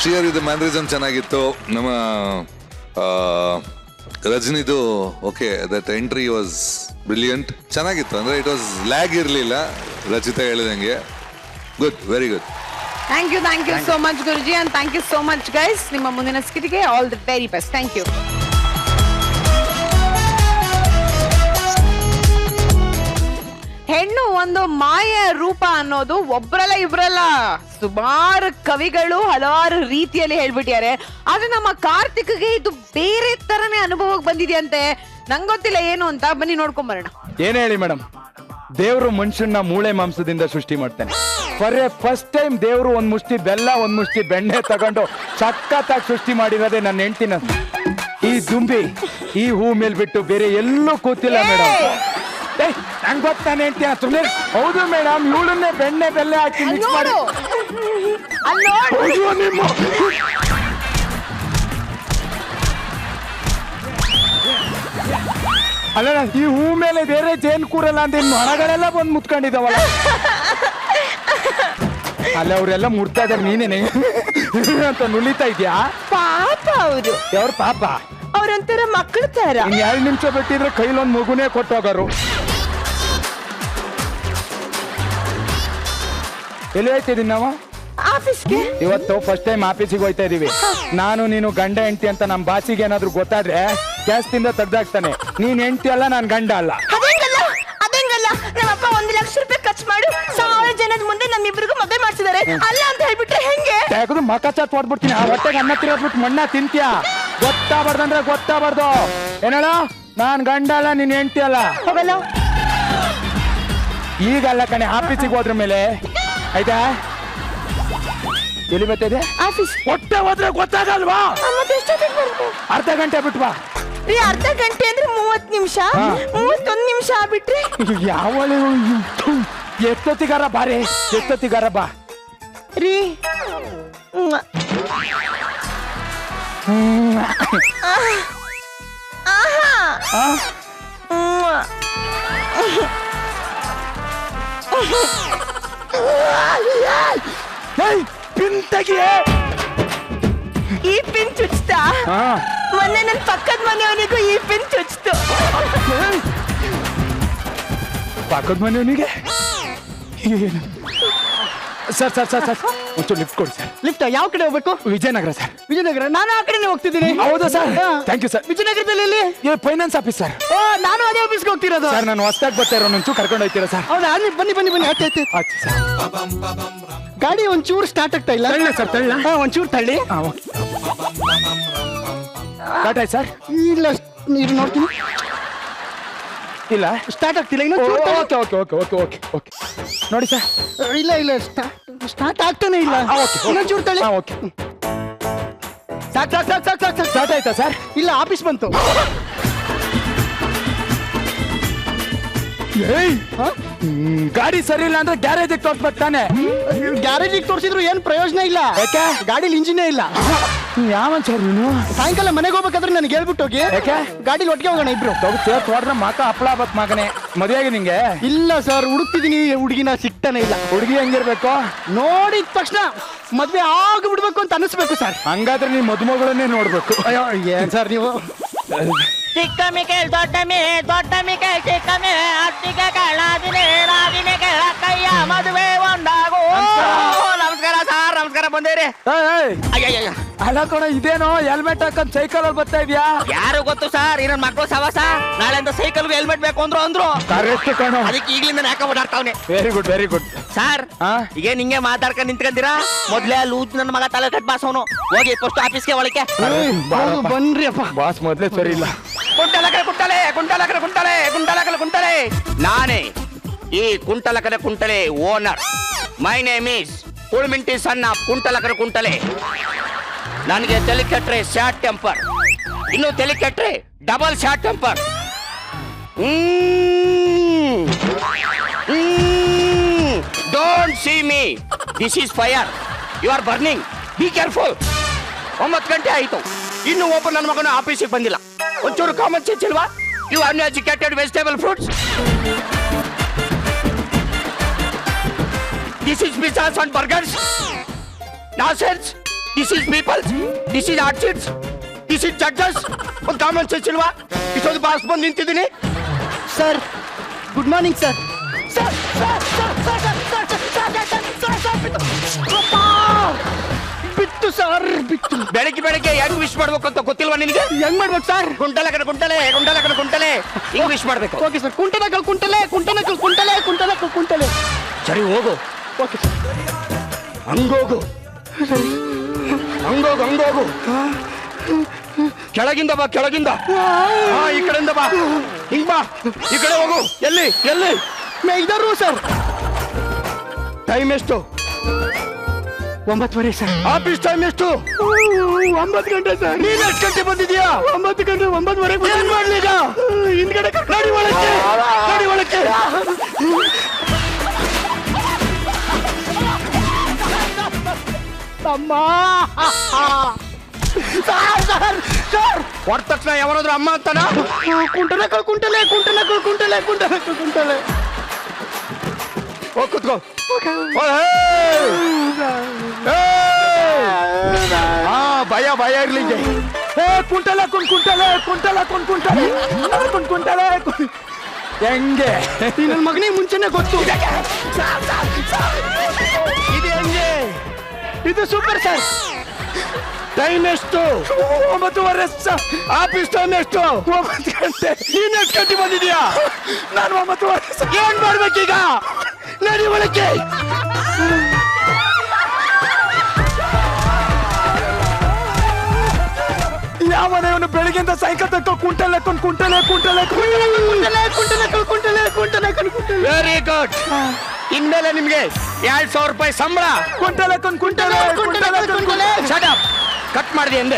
ಶ್ರೀಯರ್ ಇದು ಮ್ಯಾನರಿಸಮ್ ಚೆನ್ನಾಗಿತ್ತು. ನಮ್ಮ ರಜನಿದು okay, that entry was brilliant, ಚೆನ್ನಾಗಿತ್ತು. ಅಂದ್ರೆ ಇಟ್ ವಾಸ್ ಲ್ಯಾಗ್ ಇರಲಿಲ್ಲ. ರಚಿತಾ ಹೇಳಿದಂಗೆ good, very good. Thank you so much Guruji, and thank you so much guys. ನಿಮ್ಮ ಮುಂದಿನ ಸ್ಕಿಟ್ಗೆ all the very best. Thank you. ಹೆಣ್ಣು ಒಂದು ಮಾಯ ರೂಪ ಅನ್ನೋದು ಒಬ್ರಲ್ಲ ಇಬ್ರಲ್ಲ, ಸುಮಾರು ಕವಿಗಳು ಹಲವಾರು ರೀತಿಯಲ್ಲಿ ಹೇಳ್ಬಿಟ್ಟಿದ್ದಾರೆ. ಆದ್ರೆ ನಮ್ಮ ಕಾರ್ತಿಕ್ಗೆ ಇದು ಬೇರೆ ತರನೇ ಅನುಭವಕ್ಕೆ ಬಂದಿದೆಯಂತೆ. ನಂಗೊತ್ತಿಲ್ಲ ಏನು ಅಂತ, ಬನ್ನಿ ನೋಡ್ಕೊಂಡ್ ಬರೋಣ. ಏನ್ ಹೇಳಿ ಮೇಡಮ್, ದೇವ್ರು ಮನುಷ್ಯನ ಮೂಳೆ ಮಾಂಸದಿಂದ ಸೃಷ್ಟಿ ಮಾಡ್ತಾನೆ. ಫಸ್ಟ್ ಟೈಮ್ ದೇವ್ರು ಒಂದ್ ಮುಷ್ಟಿ ಬೆಲ್ಲ, ಒಂದ್ ಮುಷ್ಟಿ ಬೆಣ್ಣೆ ತಗೊಂಡು ಸಖತ್ತಾಗಿ ಸೃಷ್ಟಿ ಮಾಡಿರೋದೇ ನನ್ನ ಹೆಂಡತಿನ. ಈ ದುಂಬಿ ಈ ಹೂ ಮೇಲ್ ಬಿಟ್ಟು ಬೇರೆ ಎಲ್ಲೂ ಕೂತಿಲ್ಲ ಮೇಡಮ್. ನಂಗೆ ಗೊತ್ತಾನೆ ಹೇಳ್ತೀಯ ಸುಮ್ಮನೆ. ಹೌದು ಮೇಡಮ್, ಇವಳನ್ನೇ ಬೆಣ್ಣೆ ಬೆಲ್ಲ ಹಾಕಿ ಮಿಕ್ಸ್ ಮಾಡಿ. ಅಲ್ಲ, ಈ ಹೂ ಮೇಲೆ ಬೇರೆ ಜೇನ್ ಕೂರಲ್ಲ ಅಂತ ಇನ್ನು ಹಣಗಳೆಲ್ಲ ಬಂದು ಮುತ್ಕೊಂಡಿದ್ದಾವಲ್ಲ. ಅಲ್ಲ, ಅವರೆಲ್ಲ ಮುಡ್ತಾ ಇದಾರೆ, ನೀನೇನೆ ಅಂತ ನುಲಿತಾ ಇದ್ಯಾ? ಪಾಪ ಅವರು. ಅವ್ರ ಪಾಪ, ಅವ್ರೊಂಥರ ಮಕ್ಕಳ ತರ. 2 ನಿಮಿಷ ಬಿಟ್ಟಿದ್ರೆ ಕೈಲೊಂದು ಮಗುನೇ ಕೊಟ್ಟೋಗಾರು. ಎಲ್ಲಿ ಹೋಯ್ತಿದೀನಿ ನಾವು? ಆಫೀಸ್ಗೆ. ಇವತ್ತು ಫಸ್ಟ್ ಟೈಮ್ ಆಫೀಸಿಗೆ ಹೋಯ್ತಾ ಇದೀವಿ. ನಾನು ನೀನು ಗಂಡ ಹೆಂಡತಿ ಅಂತ ನಮ್ಮ ಬಾಸಿಗೆ ಏನಾದ್ರು ಗೊತ್ತಾದ್ರೆ ಕ್ಯಾಸ್ತಿಂದ ತೆಗ್ದಾಕ್ತಾನೆ. ನೀನ್ ಹೆಂಡತಿ ಅಲ್ಲ, ನಾನ್ ಗಂಡ ಅಲ್ಲ. ಅದಂಗಲ್ಲ, ನಮ್ಮಪ್ಪ 1 ಲಕ್ಷ ರೂಪಾಯಿ ಖರ್ಚು ಮಾಡು 1000 ಜನದ ಮುಂದೆ ನಮ್ಮಿಬ್ರಿಗೂ ಮದುವೆ ಮಾಡ್ಸಿದಾರೆ. ಅಲ್ಲ ಅಂತ ಹೇಳ್ಬಿಟ್ರೆ ಹೆಂಗೆ? ತೆಗೆದು ಮಕ ಚತ್ ಹೊಡ್ಬಿಡ್ತೀನಿ. ಆ ಹೊಟ್ಟೆಗೆ ಅನ್ನ ತಿರೋದ್ಬಿಟ್ಟು ಮಣ್ಣ ತಿಂತೀಯ. ಗೊತ್ತಾಗ್ಬಾರ್ದಂದ್ರೆ ಗೊತ್ತಾಗ್ಬಾರ್ದು. ಏನೇಳ, ನಾನ್ ಗಂಡ ಅಲ್ಲ, ನೀನ್ ಹೆಂಡತಿ ಅಲ್ಲ. ಹೋಗಲ್ಲ. ಈಗಲ್ಲ ಕಣೆ, ಆಫೀಸಿಗೆ ಹೋದ್ರ ಮೇಲೆ ಆಯ್ತಾ? ಎಲ್ಲಿ ಬರ್ತಿದೆ? ಆಫೀಸ್. ಹೊಟ್ಟೆ ಹೋದ್ರೆ ಗೊತ್ತಾಗಲ್ವಾ? ಅರ್ಧ ಗಂಟೆ ಬಿಟ್ವಾ? ಅರ್ಧ ಗಂಟೆ ಅಂದ್ರೆ 30 ನಿಮಿಷ, 31 ನಿಮಿಷ ಆಗ್ಬಿಟ್ರೆ ಯಾವ ಎಷ್ಟೊತ್ತಿಗಾರ ಬಾರಿ, ಎಷ್ಟೊತ್ತಿಗಾರ ಬಾ ರೀ. ಪಿನ್ ತೆಗಿಯೇ. ಈ ಪಿನ್ ಚುಚ್ತಾ ಹಾ ಮೊನ್ನೆ ನನ್ನ ಪಕ್ಕದ ಮನೆಯವನಿಗೂ ಈ ಪಿನ್ ಚುಚ್ತು. ಪಕ್ಕದ ಮನೆಯವನಿಗೆ ಸರ್ ಸರ್ ಸರ್ ಸರ್ ಒಂಚೂರು ಲಿಫ್ಟ್ ಕೊಡಿ ಸರ್. ಲಿಫ್ಟ್ ಯಾವ ಕಡೆ ಹೋಗ್ಬೇಕು? ವಿಜಯನಗರ ಸರ್. ವಿಜಯನಗರ. ನಾನು ಆ ಕಡೆನೇ ಹೋಗ್ತಿದ್ದೀನಿ. ಹೌದಾ ಸರ್? Thank you sir. ವಿಜಯನಗರದಲ್ಲಿ ಎಲ್ಲಿ? Finance office sir. ಓ, ನಾನು ಅದೇ ಆಫೀಸ್ಗೆ ಹೋಗ್ತಿರೋದು ಸರ್. ನಾನು ಹೊಸದಾಗಿ ಬರ್ತಾ ಇರೋ ಒಂಚೂರು ಕರ್ಕೊಂಡು ಹೋಗ್ತೀರಾ ಸರ್? ಹೌದಾ? ಬನ್ನಿ ಬನ್ನಿ ಬನ್ನಿ. ಆಯ್ತು ಆಯ್ತು. ಆಯ್ತು ಸರ್. ಗಾಡಿ ಒಂಚೂರು ಸ್ಟಾರ್ಟ್ ಆಗ್ತಾ ಇಲ್ಲ. ತಳ್ಳ ಸರ್, ತಳ್ಳ. ಒಂಚೂರು ತಳ್ಳಿ. ಸ್ಟಾರ್ಟ್ ಆಯ್ತು ಸರ್? ಇಲ್ಲ, ನೀರು ನೋಡ್ತೀನಿ. ಇಲ್ಲ ಸ್ಟಾರ್ಟ್ ಆಗ್ತಿಲ್ಲ ಇನ್ನು. Okay okay okay okay okay okay ನೋಡಿ ಸರ್. ಇಲ್ಲ ಇಲ್ಲ, ಸ್ಟಾರ್ಟ್ ಆಗ್ತಾನೆ ಇಲ್ಲ. ಇನ್ನೊಂಚೂರು ತಳ್ಳಿ. ಓಕೆ. ಸಾಕು ಸಾಕು ಸಾಕು ಸಾಕು ಸಾಕು. ಸ್ಟಾರ್ಟ್ ಆಯ್ತಾ ಸರ್? ಇಲ್ಲ, ಆಫೀಸ್ ಬಂತು. ಗಾಡಿ ಸರಿ ಇಲ್ಲ ಅಂದ್ರೆ ಗ್ಯಾರೇಜ್ ತೋರ್ಸ್ಬೇಕು ತಾನೆ? ಗ್ಯಾರೇಜಿಗೆ ತೋರಿಸಿದ್ರು ಏನ್ ಪ್ರಯೋಜನ ಇಲ್ಲ. ಯಾಕೆ? ಗಾಡಿಲಿ ಇಂಜಿನೇ ಇಲ್ಲ. ಯಾವ ಸರ್ ನೀನು? ಸಾಯಂಕಾಲ ಮನೆಗೆ ಹೋಗ್ಬೇಕಾದ್ರೆ ನನಗೆ ಹೇಳ್ಬಿಟ್ಟು ಹೋಗಿ. ಯಾಕೆ? ಗಾಡಿಲಿ ಒಟ್ಟಿಗೆ ಹೋಗೋಣ ಇಬ್ರು. ತೋರ್ಸ್ರೆ ಮಾಕ ಹಪ್ಪಳ ಆಗ್ಬೇಕು ಮಗನೇ. ಮದುವೆಗೆ ನಿಂಗೆ? ಇಲ್ಲ ಸರ್, ಹುಡುಕ್ತಿದೀನಿ, ಹುಡುಗಿನ ಸಿಗ್ತಾನೆ ಇಲ್ಲ. ಹುಡುಗಿ ಹೆಂಗಿರ್ಬೇಕು? ನೋಡಿದ ತಕ್ಷಣ ಮದ್ವೆ ಆಗ್ಬಿಡ್ಬೇಕು ಅಂತ ಅನಿಸ್ಬೇಕು ಸರ್. ಹಂಗಾದ್ರೆ ನೀವ್ ಮದುಮಗಳನ್ನೇ ನೋಡ್ಬೇಕು. ಅಯ್ಯೋ, ಏನ್ ಸರ್ ನೀವು? ಚಿಕ್ಕ ಮಿಕೇಲ್ ದೊಡ್ಡ ಮಿಕೇಲ್ ಚಿಕ್ಕ ಅತ್ತಿಗೆ ಕಳ್ಳಾದಿನೇ ನಾದಿನೇ ಕೈಯ ಮದುವೆ ಒಂದಾಗೋ. ನಮಸ್ಕಾರ ಸರ್. ನಮಸ್ಕಾರ. ಬಂದೇರಿ? ಅಲ್ಲ ಕಣ, ಇದೇನೋ ಹೆಲ್ಮೆಟ್ ಹಾಕೊಂಡ್ ಸೈಕಲ್ ಅಲ್ಲಿ ಬರ್ತಾ ಇದ್ಯಾ? ಯಾರು ಗೊತ್ತು ಸರ್, ಈ ನನ್ನ ಮಕ್ಕಳು ಸವಾಸ ನಾಳೆಯಿಂದ ಸೈಕಲ್ಗೆ ಹೆಲ್ಮೆಟ್ ಬೇಕು ಅಂದ್ರು ಕರೆಕ್ಟ್ ಕಣೋ. ಅದಕ್ಕೆ ಈಗ್ಲಿಂದ ಯಾಕೆ ಓಡಾಡ್ತಾವನೆ. Very good very good sir. ಈಗ ನಿಂಗೆ ಮಾತಾಡ್ಕೊಂಡು ನಿಂತ್ಕೊಂತೀರಾ? ಮೊದ್ಲೇ ಲೂಜ್ ನನ್ನ ಮಗ ತಲೆ ಕಟ್ ಬಾಸ್ ಅವನು. ಹೋಗಿ ಪೋಸ್ಟ್ ಆಫೀಸ್ಗೆ ಒಳಕ್ಕೆ ಬನ್ರಿ ಅಪ್ಪ. ಬಾಸ್ ಮೊದ್ಲೇ ಸರಿ ಇಲ್ಲ. ಕುಂಟಲೆ ನಾನೇ ಈ Kuntale owner. My name is Kulminti ಸಣ್ಣ ಕುಂಟಲೆ. ನನಗೆ ತಲೆ ಕೆಟ್ರೆ ಶಾರ್ಟ್ ಟೆಂಪರ್, ಇನ್ನು ತಲೆ ಕೆಟ್ರೆ double short temper. Don't see me, this is fire, you are burning, be careful. 9 ಗಂಟೆ ಆಯ್ತು, ಇನ್ನು ಒಬ್ಬ ನನ್ನ ಮಗನ ಆಫೀಸಿಗೆ ಬಂದಿಲ್ಲ. ಒಂಚೂರು ಕಾಮನ್ ಸೆನ್ಸ್ ಇಲ್ವಾ? You uneducated vegetable fruits. This is pizzas and burgers. Nonsense. This is people. This is artists. This is judges. ಒಂದು ಕಾಮನ್ ಸೆನ್ಸ್ ಇಲ್ವಾ? ಇಷ್ಟೊಂದು ಬಾಸ್ ಬಂದು ನಿಂತಿದ್ದೀನಿ. Sir, good morning sir. ಬಿತ್ತು ಸರ್, ಬಿತ್ತು. ಬೆಳಗ್ಗೆ ಹೆಂಗ್ ವಿಶ್ ಮಾಡ್ಬೇಕು ಅಂತ ಗೊತ್ತಿಲ್ವಾ ನಿನಗೆ? ಹೆಂಗ್ ಮಾಡ್ಬೇಕು ಸರ್? ಕುಂಟಲೆ ಹಿಂಗ್ ವಿಶ್ ಮಾಡ್ಬೇಕು. Okay sir. ಕುಂಟಲೆ. ಸರಿ ಹೋಗು. Okay sir. ಹಂಗೋಗು. ಕೆಳಗಿಂದ ಬಾ. ಈ ಕಡೆಯಿಂದ ಬಾ. ಹಿಂಗ್ ಬಾ. ಈ ಕಡೆ ಹೋಗು. ಎಲ್ಲಿ ಇದರು ಸರ್. ಟೈಮ್ ಎಷ್ಟು? 9:30 ಸರ್. ಆಫೀಸ್ ಟೈಮ್ ಎಷ್ಟು? 9 ಗಂಟೆ ಸರ್. ನೀನ್ ಎಷ್ಟು ಗಂಟೆ ಬಂದಿದ್ಯಾ? 9 ಗಂಟೆ 9:30. ಏನ್ ಮಾಡ್ಲಿ ಈಗ? ಹಿಂದ್ಗಡೆ ನೋಡಿ ಒಳಕ್ಕೆ. ಅಮ್ಮ. ಹೊರ ತಕ್ಷಣ ಯಾವನಾದ್ರೂ ಅಮ್ಮ ಅಂತಾನ? ಕುಂಟಲೆ. ಹೋಗ್ ಕೂತ್ಕೋ. ಭಯ ಇರ್ಲಿ. ಕುಂಟಲೆ ಹೆಂಗೆ? ನನ್ನ ಮಗನಿಗೆ ಮುಂಚೆನೆ ಗೊತ್ತು. ಇದು ಹೆಂಗೆ? ಇದು ಸೂಪರ್ ಸರ್. ಟೈಮ್ ಎಷ್ಟು? 9:30 ಸರ್. ಆಫೀಸ್ ಟೈಮ್ ಎಷ್ಟು? 9 ಗಂಟೆ. ನೀನ್ ಎಷ್ಟು ಗಂಟೆ ಬಂದಿದ್ಯಾ? ನಾನು 9:30 ಸರ್. ಏನ್ ಮಾಡ್ಬೇಕೀಗ? ನಡಿ ಒಳಕ್ಕೆ. ಯಾವನೇವನು ಬೆಳಿಗ್ಗೆಯಿಂದ ಸಾಯಂಕಾಲ ತಕ್ಕ ಕುಂಟಲೆ. Very good. ಇನ್ಮೇಲೆ ನಿಮ್ಗೆ 2,000 ರೂಪಾಯಿ ಸಂಬಳ. ಕುಂಟಲೆ. Shut up. ಕಟ್ ಮಾಡಿದೆ ಎಂದೆ.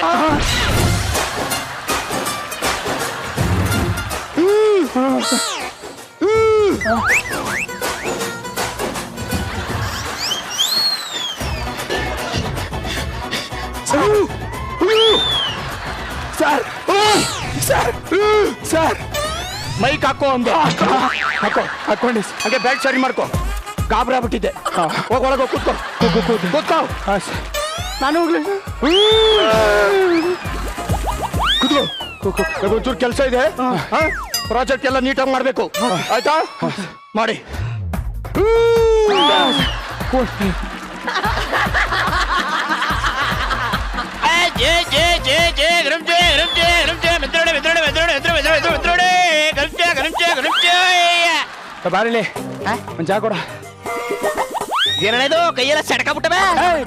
ಸರ್ ಮೈಕ್ ಹಾಕೋ ಅಂದೆ. ಹಾಕೊಂಡಿ. ಹಾಗೆ ಬೆಲ್ಟ್ ಸರಿ ಮಾಡ್ಕೋ. ಗಾಬರಿ ಆಗ್ಬಿಟ್ಟಿದ್ದೆ. ಒಳಗೆ ಕೂತ್ಕೋ. ನಾನು ಹೋಗ್ಲಿ ಒಂಚೂರು ಕೆಲಸ ಇದೆ, ಪ್ರಾಜೆಕ್ಟ್ ಎಲ್ಲ ನೀಟಾಗಿ ಮಾಡ್ಬೇಕು, ಆಯ್ತಾ? ಮಾಡಿ. ಬಾರಿಲಿ ಒಂದ್ ಚಾ ಕೊಡ. ಏನದು ಕೈಯೆಲ್ಲ ಸೆಡ್ಕಾಬಿಟ್ಟವೆ?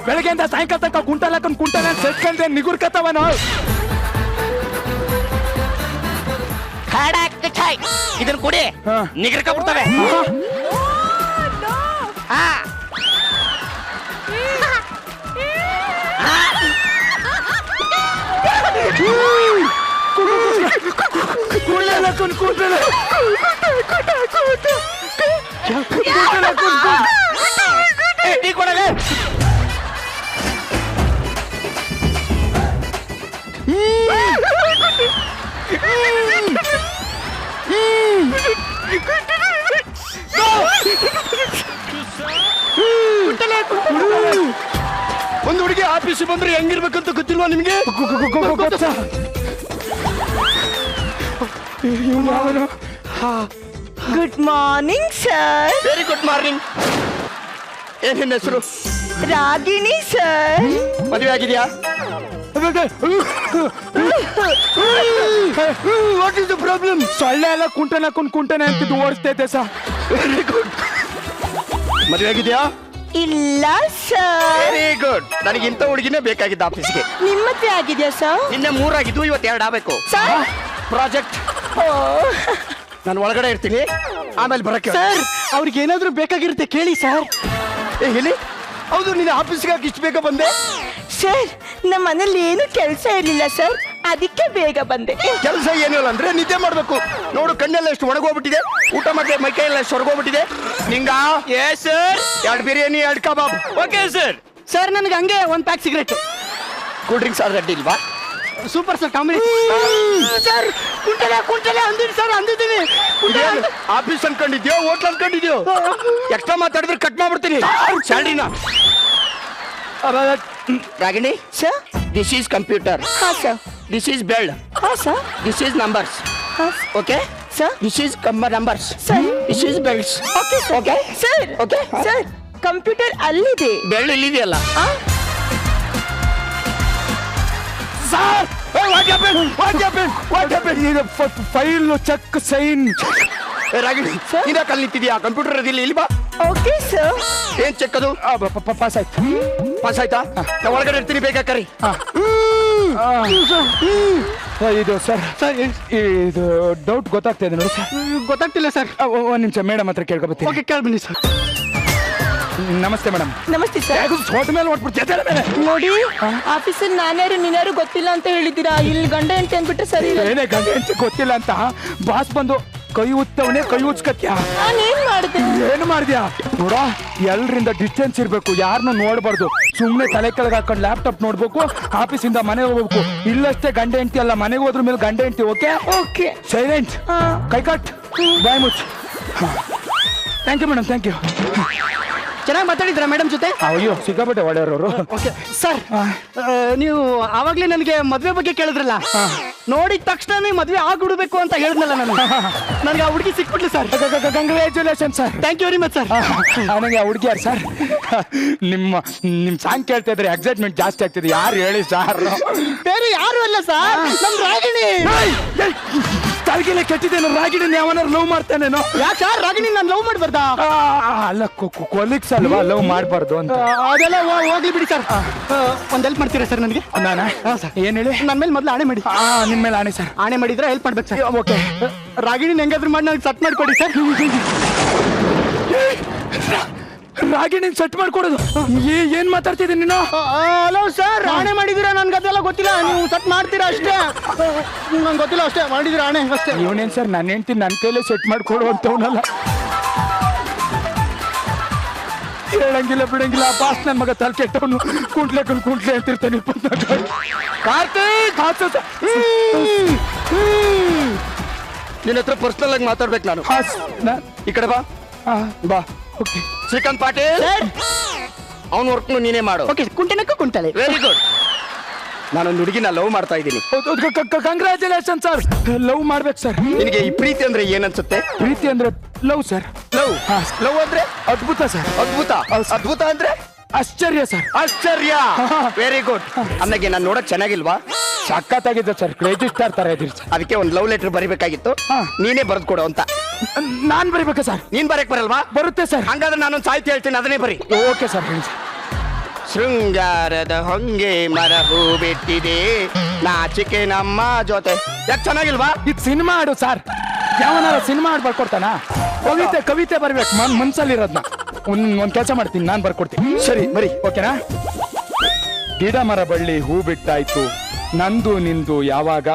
ಬೆಳಗ್ಗೆಯಿಂದ ಸಾಯಂಕಾಲ ತನಕ ಕುಂಟಲ್ ಹಾಕೊಂಡ್ ಕುಂಟಲ್ ಸೆಟ್ಕಂದ್ರೆ ನಿಗುರ್ಕತ್ತವ ನಾವು. ಇದನ್ನ ಕುಡಿ, ನಿಗರ್ಕೊಂಡ್ಬಿಡ್ತವೆ. ಟೀ ಕೊಡಲೇ? ಒಂದು ಹುಡುಗಿ ಆಫೀಸ್ ಬಂದ್ರೆ ಹೆಂಗಿರ್ಬೇಕಂತ ಗೊತ್ತಿಲ್ವಾ ನಿಮ್ಗೆ? Good morning sir. Very good morning. ಏನ್ ನಿನ್ನ ಹೆಸರು? ರಾಗಿಣಿ ಸರ್. ಮದುವೆ ಆಗಿದ್ಯಾ? What is the problem? ಸೊಳ್ಳೆ ಎಲ್ಲ ಕುಂಟನೆ ಹಾಕೊಂಡ್ ಕುಂಟನೆ ಅಂತಿದ್ದು ಓಡಿಸ್ತೈತೆ ಸಾ. Very good. ಮದುವೆ ಆಗಿದ್ಯಾ? ಇಲ್ಲ ಸರ್. Very good. ನನಗೆ ಇಂಥ ಹುಡುಗಿನೇ ಬೇಕಾಗಿದ್ದ ಆಫೀಸ್ಗೆ. ನಿಮ್ಮ ಮದುವೆ ಆಗಿದ್ಯಾ ಸರ್? ನಿನ್ನೆ 3 ಆಗಿದ್ದು, ಇವತ್ತು 2 ಆಗಬೇಕು. ಪ್ರಾಜೆಕ್ಟ್ ನಾನು ಒಳಗಡೆ ಇರ್ತೀನಿ, ಆಮೇಲೆ ಬರಕ್ಕೆ. ಸರ್ ಅವ್ರಿಗೆ ಏನಾದ್ರೂ ಬೇಕಾಗಿರುತ್ತೆ ಕೇಳಿ ಸರ್. ಹೇಳಿ. ಹೌದು, ನೀನು ಆಫೀಸ್ಗೆ ಇಷ್ಟು ಬೇಗ ಬಂದೆ? ಸರ್ ನಮ್ಮ ಮನೇಲಿ ಏನು ಕೆಲಸ ಇರಲಿಲ್ಲ ಸರ್, ಅದಕ್ಕೆ ಬೇಗ ಬಂದೆ. ಕೆಲಸ ಏನಿಲ್ಲ ಅಂದ್ರೆ ನಿದ್ದೆ ಮಾಡ್ಬೇಕು. ನೋಡು, ಕಣ್ಣೆಲ್ಲ ಎಷ್ಟು ಒಣಗೋಗ್ಬಿಟ್ಟಿದೆ, ಊಟ ಮಾಡಿ ಮೈಕೈ ಎಲ್ಲ ಎಷ್ಟು ಹೊರಗೋಗ್ಬಿಟ್ಟಿದೆ. ನಿಂಗ sir 2 biryani 2 kebab. Okay sir. Sir ನನಗೆ ಹಂಗೆ 1 ಪ್ಯಾಕ್ ಸಿಗರೇಟ್. ಕೂಲ್ ಡ್ರಿಂಕ್ಸ್ ಆದ್ರೆ ಅಡ್ಡಿ ಇಲ್ವಾ? Super sir comedy. Sir Kuntale ಅಂದಿದ್ದೀನಿ ಸರ್, ಅಂದಿದ್ದೀನಿ. ಆಫೀಸ್ ಅನ್ಕೊಂಡಿದ್ಯೋ ಹೋಟ್ಲ್ ಅನ್ಕೊಂಡಿದ್ಯೋ? ಎಕ್ಸ್ಟ್ರಾ ಮಾತಾಡಿದ್ರೆ ಕಟ್ ಮಾಡ್ಬಿಡ್ತೀನಿ ಸ್ಯಾಲ್ರಿನ. Ragini sir. This is computer. ಹಾ ಸರ್. This is belt. ಹಾ sir. This is numbers. Okay sir. This is numbers. Sir. This is belts. Okay sir. Okay sir. Okay sir computer ಅಲ್ಲಿದೆ. Belt ಇಲ್ಲಿದೆಯಲ್ಲ sir. File check sign. Ragini ನೀನ ಕಲ್ ನಿಂತಿದ್ಯಾ? Computer ಅದಿಲ್ಲ, ಇಲ್ಲಿ ಬಾ. Okay sir. ಏನ್ ಚೆಕ್ ಅದು? ಪಾಸ್ ಆಯ್ತು. ಪಾಸ್ ಆಯ್ತಾ? ನಾ ಒಳಗಡೆ ಇರ್ತೀನಿ, ಬೇಗ ಕರಿ. ಇದು ಸರ್ ಇದು ಡೌಟ್ ಗೊತ್ತಾಗ್ತಾ ಇದೆ ನೋಡಿ ಸರ್. ಗೊತ್ತಾಗ್ತಿಲ್ಲ ಸರ್. ಒಂದ್ ನಿಮಿಷ ಮೇಡಮ್ ಹತ್ರ ಕೇಳ್ಕೊಬತ್ತೀನಿ. ಓಕೆ ಕೇಳ್ಬನ್ನಿ sir. Namaste madam. Namaste sir. ಸೋಟ ಮೇಲೆ ಹೊಟ್ಬಿಡ್ತೇನೆ ನೋಡಿ, ಆಫೀಸಲ್ಲಿ ನಾನ್ಯಾರು ನೀನ್ಯಾರು ಗೊತ್ತಿಲ್ಲ ಅಂತ ಹೇಳಿದ್ದೀರಾ. ಇಲ್ಲಿ ಗಂಡ ಹೆಂಡತಿ ಅಂದ್ಬಿಟ್ರೆ ಸರಿ. ಏನೇ ಗಂಡ ಹೆಂಡತಿ ಗೊತ್ತಿಲ್ಲ ಅಂತ ಬಾಸ್ ಬಂದು ಕೈ ಉಚ್ಚವನೇ ಕೈ ಉಚ್ಕತ್ಯಾ? ನಾನೇನ್ ಮಾಡಿದೆ? ಏನು ಮಾಡಿದ್ಯಾ ನೋಡ, ಎಲ್ರಿಂದ ಡಿಸ್ಟೆನ್ಸ್ ಇರ್ಬೇಕು, ಯಾರನ್ನ ನೋಡ್ಬಾರ್ದು. ಸುಮ್ನೆ ತಲೆ ಕೆಳಗೆ ಹಾಕೊಂಡು ಲ್ಯಾಪ್ಟಾಪ್ ನೋಡ್ಬೇಕು, ಆಫೀಸಿಂದ ಮನೆಗೆ ಹೋಗ್ಬೇಕು. ಇಲ್ಲಷ್ಟೇ ಗಂಡ ಹೆಂಡತಿ ಅಲ್ಲ, ಮನೆಗೆ ಹೋದ್ರ ಮೇಲೆ ಗಂಡ ಹೆಂಡತಿ. Okay okay. ಸೈಲೆಂಟ್. ಕೈ ಕಟ್, ಬಾಯ್ ಮುಚ್ಚ. Thank you madam, thank you. ಚೆನ್ನಾಗಿ ಮಾತಾಡಿದ್ರ ಮೇಡಮ್ ಜೊತೆ? ಅಯ್ಯೋ ಸಿಕ್ಕಾಪಟ್ಟೆ ಒಳ್ಳೆಯವರು. ಓಕೆ ಸರ್, ನೀವು ಆವಾಗ್ಲೇ ನನಗೆ ಮದ್ವೆ ಬಗ್ಗೆ ಕೇಳಿದ್ರಲ್ಲ, ನೋಡಿದ ತಕ್ಷಣ ಮದ್ವೆ ಆಗ್ಬಿಡ್ಬೇಕು ಅಂತ ಹೇಳಿದ್ನಲ್ಲ ನಾನು. ನನಗೆ ಆ ಹುಡುಗಿ ಸಿಕ್ಬಿಟ್ಲು ಸರ್. Congratulation sir. Thank you very much sir. ನನಗೆ ಆ ಹುಡುಗಿ ಯಾರು ಸರ್? ನಿಮ್ಮ ಸಾಂಗ್ ಕೇಳ್ತಾ ಇದ್ರೆ ಎಕ್ಸೈಟ್ಮೆಂಟ್ ಜಾಸ್ತಿ ಆಗ್ತಿದೆ. ಯಾರು ಹೇಳಿ ಸರ್? ಬೇರೆ ಯಾರು ಅಲ್ಲ ಸರ್, ನಮ್ ರಾಗಿಣಿ. ತಲೆಗೆಲ್ಲ ಕೆಟ್ಟಿದ್ದೇನು? ರಾಗಿಣಿ ಯಾವನಾರು ಲವ್ ಮಾಡ್ತಾನೇನೋ? ಯಾಕೆ ಸರ್ ರಾಗಿಣಿ ನಾನು ಲವ್ ಮಾಡ್ಬಾರ್ದಾ? ಅಲ್ಲ, ಕೊಲಿಕ್ಸ್ ಅಲ್ವಾ, ಲವ್ ಮಾಡ್ಬಾರ್ದು ಅಂತ. ಅದೆಲ್ಲ ಹೋಗ್ಲಿ ಬಿಡಿ ಸರ್. ಒಂದ್ ಹೆಲ್ಪ್ ಮಾಡ್ತೀರಾ ಸರ್ ನನಗೆ? ನಾನಾ? ಏನ್ ಹೇಳಿ? ನನ್ನ ಮೇಲೆ ಮೊದಲು ಆಣೆ ಮಾಡಿ. ನಿಮ್ಮ ಮೇಲೆ ಆಣೆ ಸರ್. ಆಣೆ ಮಾಡಿದ್ರೆ ಹೆಲ್ಪ್ ಮಾಡ್ಬೇಕು ಸರ್. ಓಕೆ. ರಾಗಿಣಿ ಹೆಂಗಾದ್ರೂ ಮಾಡಿ ನನಗೆ ಸಟ್ ಮಾಡ್ಕೊಡಿ ಸರ್. ರಾಗಿಣಿ ಸೆಟ್ ಮಾಡ್ಕೊಡೋದು? ಏನ್ ಮಾತಾಡ್ತಿದ್ದೀನಿ ನೀನು? ಹಲೋ ಸರ್, ಆಣೆ ಮಾಡಿದೀರಾ? ನನ್ಗೆ ಅದೆಲ್ಲ ಗೊತ್ತಿಲ್ಲ. ನೀವು ಸೆಟ್ ಮಾಡ್ತೀರಾ ಅಷ್ಟೇ, ನಂಗೆ ಗೊತ್ತಿಲ್ಲ ಅಷ್ಟೇ. ಮಾಡಿದಿರಾ ಆಣೆ ಅಷ್ಟೇ. ಇವನೇನ್ ಸರ್ ನನ್ನ ಹೆಂಡತಿ ನನ್ನ ಕೈಲೇ ಸೆಟ್ ಮಾಡ್ಕೊಡು ಅಂತವನಲ್ಲ. ಹೇಳಂಗಿಲ್ಲ ಬಿಡಂಗಿಲ್ಲ. ಬಾಸ್ ನನ್ನ ಮಗ ತಲೆ ಕೆಟ್ಟವನು. ಕುಂಟ್ಲೆ ಅಂತಿರ್ತಾನೆ 24. ಕಾರ್ತಿಕ್ ನಿನ್ನ ಹತ್ರ ಪರ್ಸನಲ್ ಆಗಿ ಮಾತಾಡ್ಬೇಕು ನಾನು. ಈ ಕಡೆ ಬಾ. ಬಾ. ಓಕೆ. ಶ್ರೀಕಾಂತ್ ಪಾಟೀಲ್, ಅವ್ನ ವರ್ಕ್ನು ನೀನೇ ಮಾಡು. ಓಕೆ ಕುಂಟೆನಕ್ಕೂ ಕುಂಟಲೆ. Very good. ನಾನೊಂದು ಹುಡುಗಿನ ಲವ್ ಮಾಡ್ತಾ ಇದ್ದೀನಿ. Congratulation sir. ಲವ್ ಮಾಡ್ಬೇಕು ಸರ್. ನಿನಗೆ ಈ ಪ್ರೀತಿ ಅಂದ್ರೆ ಏನನ್ಸುತ್ತೆ? ಪ್ರೀತಿ ಅಂದ್ರೆ ಲವ್ ಸರ್. ಲವ್ ಲವ್ ಅಂದ್ರೆ ಅದ್ಭುತ ಸರ್. ಅದ್ಭುತ. ಅದ್ಭುತ ಅಂದ್ರೆ ಆಶ್ಚರ್ಯ ಸರ್. ಆಶ್ಚರ್ಯ. Very good. ಅನ್ನಗೆ ನಾನು ನೋಡಕ್ ಚೆನ್ನಾಗಿಲ್ವಾ? ಸಖತ್ತಾಗಿದೆ ಸರ್. ಕ್ರೇಜಿ ಸ್ಟಾರ್ ತರ ಇದ್ದೀರಿ ಸರ್. ಅದಕ್ಕೆ ಒಂದು ಲವ್ ಲೆಟರ್ ಬರಿಬೇಕಾಗಿತ್ತು, ನೀನೇ ಬರೆದು ಕೊಡು ಅಂತ. ನಾನ್ ಬರಿಬೇಕಾ ಸರ್? ನೀನ್ ಬರಕ್ ಬರಲ್ವಾ? ಬರುತ್ತೆ ಸರ್. ಹಂಗಾದ್ರೆ ನಾನೊಂದು ಸಾಹಿತ್ಯ ಹೇಳ್ತೀನಿ, ಅದನ್ನೇ ಬರಿ. ಓಕೆ ಸರ್, ಹೇಳಿ ಸರ್. ಶೃಂಗಾರದ ಹೊಂಗೆ ಮರ ಹೂ ಬಿಟ್ಟಿದೆ, ನಾಚಿಕೆ ನಮ್ಮ ಜೊತೆ. ಯಾಕೆ ಚೆನ್ನಾಗಿಲ್ವಾ? ಇದು ಸಿನಿಮಾ ಹಾಡು ಸರ್. ಯಾವನಾರ ಸಿನಿಮಾ ಹಾಡು ಬರ್ಕೊಡ್ತಾನ? ಕವಿತೆ ಬರ್ಬೇಕು ಮನ್ಸಲ್ಲಿರೋದ್ನ. ಒಂದ್ ಕೆಲಸ ಮಾಡ್ತೀನಿ, ನಾನ್ ಬರ್ಕೊಡ್ತೀನಿ. ಸರಿ ಬರಿ. ಓಕೆನಾ? ಗಿಡ ಮರ ಬಳ್ಳಿ ಹೂ ಬಿಟ್ಟಾಯ್ತು, ನಂದು ನಿಂದು ಯಾವಾಗ?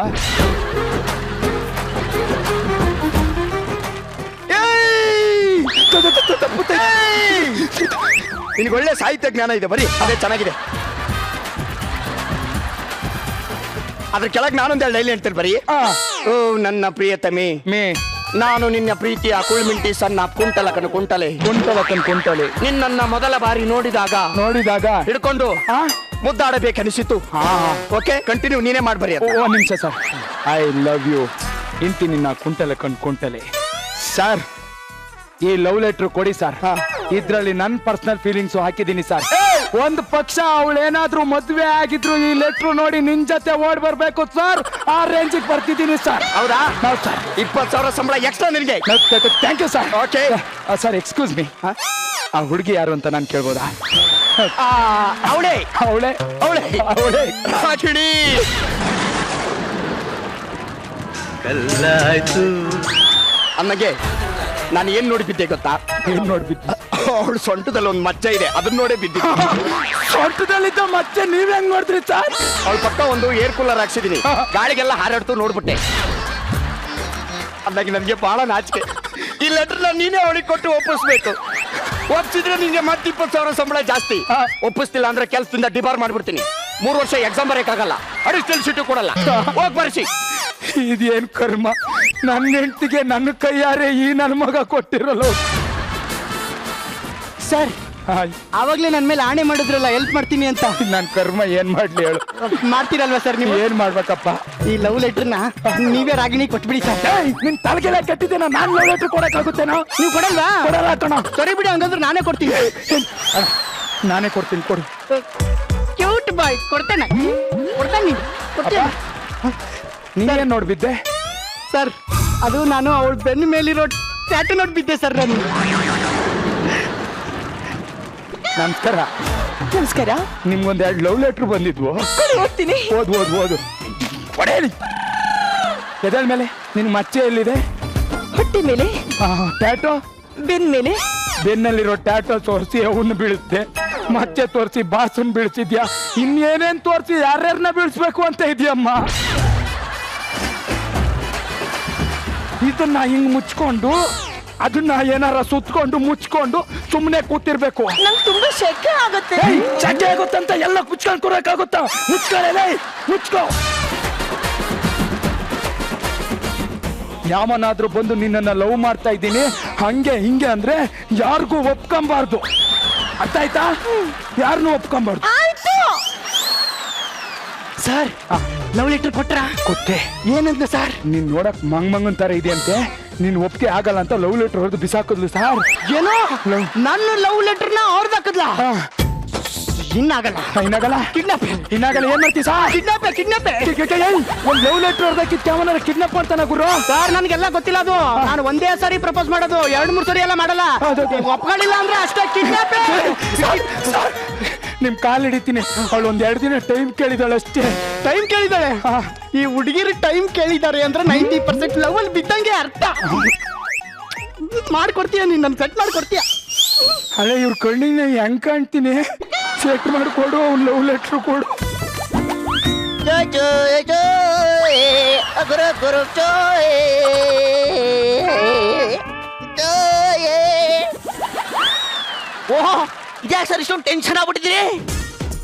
ನಿನಗೆ ಒಳ್ಳೆ ಸಾಹಿತ್ಯ ಜ್ಞಾನ ಇದೆ, ಬರೀ ಅದೇ ಚೆನ್ನಾಗಿದೆ. ಅದ್ರ ಕೆಳಗೆ ನಾನೊಂದು ಲೈನ್ ಹೇಳ್ತೇನೆ, ಬರೀ. ಓ ನನ್ನ ಪ್ರಿಯತಮೆ, ನಾನು ನಿನ್ನ ಪ್ರೀತಿಯ ಕುಳ್ಮಿಂಟಿ ಸಣ್ಣ ಕುಂಟಲಕನ ಕುಂಟಲೆ ನಿನ್ನನ್ನ ಮೊದಲ ಬಾರಿ ನೋಡಿದಾಗ ಹಿಡ್ಕೊಂಡು ಮುದ್ದಾಡಬೇಕನಿಸಿತು. ಓಕೆ, ಕಂಟಿನ್ಯೂ, ನೀನೇ ಮಾಡ್ಬರಿ. ಒಂದ್ ನಿಮಿಷ ಸರ್. ಐ ಲವ್ ಯು ಇಂತಿ ನಿನ್ನ ಕುಂಟಲಕನ್ ಕುಂಟಲೆ. ಸರ್, ಈ ಲವ್ ಲೆಟ್ರ್ ಕೊಡಿ ಸರ್. ಇದ್ರಲ್ಲಿ ನನ್ ಪರ್ಸನಲ್ ಫೀಲಿಂಗ್ಸ್ ಹಾಕಿದೀನಿ ಸರ್. ಒಂದ್ ಪಕ್ಷ ಅವಳೇನಾದ್ರೂ ಮದ್ವೆ ಆಗಿದ್ರು ಈ ಲೆಟ್ರು ನೋಡಿ ನಿನ್ ಜೊತೆ ಓಡ್ ಬರ್ಬೇಕು ಸರ್. ಆ ರೇಂಜಿಗೆ ಬರ್ತಿದ್ದೀನಿ ಸರ್. ಹೌದಾ? ಸರ್, 20,000 ಸಂಬಳ ಎಕ್ಸ್ಟ್ರಾ ನಿನಗೆ. Thank you sir. Okay sir, excuse me, ಆ ಹುಡುಗಿ ಯಾರು ಅಂತ ನಾನು ಕೇಳ್ಬೋದಾ? ಅವಳೇ ಅವಳೇ ಅವಳೇ ಅವಳೇ ರಾಗಿಣಿ. ಅನ್ನಗೆ ನಾನು ಏನ್ ನೋಡಿ ಬಿದ್ದೆ ಗೊತ್ತಾ? ಏನ್ ನೋಡ್ಬಿದ್ದು? ಅವಳು ಸೊಂಟದಲ್ಲಿ ಒಂದು ಮಚ್ಚ ಇದೆ, ಅದನ್ನ ನೋಡೇ ಬಿದ್ದಿದ್ದೆ. ಸೊಂಟದಲ್ಲಿದ್ದ ಮತ್ತೆ ನೀವ್ ಹೆಂಗ್ ನೋಡಿದ್ರಿ ಸರ್? ಅವಳ ಪಕ್ಕ ಒಂದು ಏರ್ ಕೂಲರ್ ಹಾಕ್ಸಿದೀನಿ, ಗಾಳಿಗೆಲ್ಲ ಹಾರಾಡ್ತು ನೋಡ್ಬಿಟ್ಟೆ. ಅಂದಾಗಿ ನನಗೆ ಬಹಳ ನಾಚಿಕೆ. ಈ ಲೆಟರ್ನ ನೀನೇ ಅವಳಿಗೆ ಕೊಟ್ಟು ಒಪ್ಪಿಸ್ಬೇಕು. ಒಪ್ಪಿಸಿದ್ರೆ ನಿಂಗೆ ಮತ್ತೆ 20,000 ಸಂಬಳ ಜಾಸ್ತಿ. ಒಪ್ಪಿಸ್ತಿಲ್ಲ ಅಂದ್ರೆ ಕೆಲಸದಿಂದ ಡಿಬಾರ್ ಮಾಡ್ಬಿಡ್ತೀನಿ. 3 ವರ್ಷ ಎಕ್ಸಾಮ್ ಬರೆಯಕ್ಕಾಗಲ್ಲ, ಅಡಿಷನಲ್ ಸೀಟು ಕೊಡಲ್ಲ. ಹೋಗಿ ಬರ್ಸಿ. ಇದೇನ್ ಕರ್ಮ, ನನ್ನ ಹೆಂಡತಿಗೆ ನನ್ನ ಕೈಯಾರೆ ಈ ನನ್ನ ಮಗ ಕೊಟ್ಟಿರಲ್ಲ ಸರ್. ಆವಾಗ್ಲೇ ನನ್ ಮೇಲೆ ಆಣೆ ಮಾಡಿದ್ರಲ್ಲ ಹೆಲ್ಪ್ ಮಾಡ್ತೀನಿ ಅಂತ. ನನ್ ಕರ್ಮ ಏನ್ ಮಾಡ್ಲಿ ಹೇಳು? ಮಾಡ್ತೀರಲ್ವಾ ಸರ್ ನೀವು? ಏನ್ ಮಾಡ್ಬೇಕಪ್ಪ? ಈ ಲವ್ ಲೆಟರ್ನ ನೀವೇ ರಾಗಿಣಿ ಕೊಟ್ಬಿಡಿ ಸರ್. ನಿನ್ ತಲೆಗೆಲ್ಲ ಕಟ್ಟಿದ್ದೇನೆ, ನಾನ್ ಲವ್ ಲೆಟರ್ ಕೊಡಕ್ಕಾಗುತ್ತೇನೋ? ನೀವು ಕೊಡಲ್ವಾ? ಕೊಡಲ್ಲ ಕಣ. ಸರಿ ಬಿಡಿ, ಹಂಗಂದ್ರೆ ನಾನೇ ಕೊಡ್ತೀನಿ. ನಾನೇ ಕೊಡ್ತೀನಿ, ಕೊಡು. ಕ್ಯೂಟ್ ಬಾಯ್, ಕೊಡ್ತೇನೆ. ನೀನೇನ್ ನೋಡ್ಬಿದ್ದೆ ಸರ್? ಅದು ನಾನು ಅವಳ ಬೆನ್ನ ಮೇಲಿರೋ ಟ್ಯಾಟು ನೋಡ್ಬಿದ್ದೆ ಸರ್. ನಾನು ನಮಸ್ಕಾರ. ನಮಸ್ಕಾರ. ನಿಮ್ಗೊಂದೆರಡು ಲವ್ ಲೆಟರ್ ಬಂದಿದ್ವು. ಓದ್ತೀನಿ. ಓದು ಹೊಡೆಯಲಿ. ಎದಳ ಮೇಲೆ ನಿನ್ ಮಚ್ಚೆ ಎಲ್ಲಿದೆ? ಹೊಟ್ಟೆ ಮೇಲೆ. ಟ್ಯಾಟೋ ಬೆನ್ ಮೇಲೆ. ಬೆನ್ನಲ್ಲಿರೋ ಟ್ಯಾಟೋ ತೋರಿಸಿ ಅವನ್ನ ಬೀಳುತ್ತೆ, ಮಚ್ಚೆ ತೋರಿಸಿ ಬಾಸನ್ ಬೀಳ್ಸಿದ್ಯಾ, ಇನ್ನೇನೇನ್ ತೋರಿಸಿ ಯಾರ್ಯಾರನ್ನ ಬೀಳ್ಸ್ಬೇಕು ಅಂತ ಇದೆಯಮ್ಮ. ಇದನ್ನ ಹಿಂಗ್ ಮುಚ್ಕೊಂಡು ಅದನ್ನ ಏನಾರ ಸುತ್ಕೊಂಡು ಮುಚ್ಕೊಂಡು ಸುಮ್ಮನೆ ಕೂತಿರ್ಬೇಕು. ನಂಗೆ ತುಂಬಾ ಶೆಕೆ ಆಗುತ್ತೆ. ಶೆಕೆ ಆಗುತ್ತಂತ ಎಲ್ಲ ಮುಚ್ಕೊಂಡು ಕೂರಕ್ಕಾಗುತ್ತಾ? ಮುಚ್ಕೋ. ಯಾವನಾದ್ರೂ ಬಂದು ನಿನ್ನನ್ನ ಲವ್ ಮಾಡ್ತಾ ಇದ್ದೀನಿ ಹಂಗೆ ಹಿಂಗೆ ಅಂದ್ರೆ ಯಾರಿಗೂ ಒಪ್ಕೊಂಬಾರ್ದು, ಅರ್ಥ ಆಯ್ತಾ? ಯಾರನ್ನೂ ಒಪ್ಕೊಂಬಾರ್ದು. ಸರ್, ಲವ್ ಲೆಟರ್ ಕೊಟ್ಟೆ. ಏನಂತ ಸರ್? ನೀನ್ ನೋಡಕ್ ಮಂಗನ್ ತರ ಇದೆಯಂತೆ, ನೀನ್ ಒಪ್ಪಿಗೆ ಆಗಲ್ಲ ಅಂತ ಲವ್ ಲೆಟರ್ ಹೊಡೆದು ಬಿಸಾಕದ್ಲು ಸರ್. ಏನೋ ನನ್ನ ಲವ್ ಲೆಟರ್ನ ಅವ್ರದಾಕದ್ಲ? ಇನ್ನಾಗಲ್ಲ. ಕಿಡ್ನಾಪ್ ಏನ್ ಮಾಡ್ತೀವಿ ಸರ್? ಒಂದ್ ಲವ್ ಲೆಟರ್ ಹೊಡೆದಕ್ಕಿತ್ತು ಯಾವನಾರ ಕಿಡ್ನಾಪ್ ಮಾಡ್ತಾನ ಗುರು? ಸರ್, ನನ್ಗೆಲ್ಲ ಗೊತ್ತಿಲ್ಲ ಅದು. ನಾನು ಒಂದೇ ಸಾರಿ ಪ್ರಪೋಸ್ ಮಾಡೋದು, 2-3 ಸರಿ ಎಲ್ಲ ಮಾಡಲ್ಲ. ಒಪ್ಕೊಳ್ಳಿಲ್ಲ ಅಂದ್ರೆ ಅಷ್ಟೇ ಕಿಡ್ನಾಪ್. ನಿಮ್ ಕಾಲ್ ಹಿಡಿತೀನಿ. ಅವಳು 1-2 ದಿನ ಟೈಮ್ ಕೇಳಿದಾಳೆ ಅಷ್ಟೇ. ಟೈಮ್ ಕೇಳಿದಾಳೆ? ಈ ಹುಡುಗಿರು ಟೈಮ್ ಕೇಳಿದ್ದಾರೆ ಅಂದ್ರೆ 90% ಲವ್ ಅಲ್ಲಿ ಬಿದ್ದಂಗೆ ಅರ್ಥ. ಮಾಡ್ಕೊಡ್ತೀಯ ನೀನ್? ನನ್ ಸೆಟ್ ಮಾಡ್ಕೊಡ್ತೀಯ? ಹಳೆ ಇವ್ರ ಕಣ್ಣಿನ ಹೆಂಗ್ ಕಾಣ್ತೀನಿ? ಸೆಟ್ ಮಾಡ್ಕೊಡು, ಲವ್ ಲೆಟ್ರು ಕೊಡು. ಓಹೋ, ಇದ್ಯಾಕೆ ಸರ್ ಇಷ್ಟೊಂದು ಟೆನ್ಷನ್ ಆಗ್ಬಿಟ್ಟಿದ್ದೀರಿ?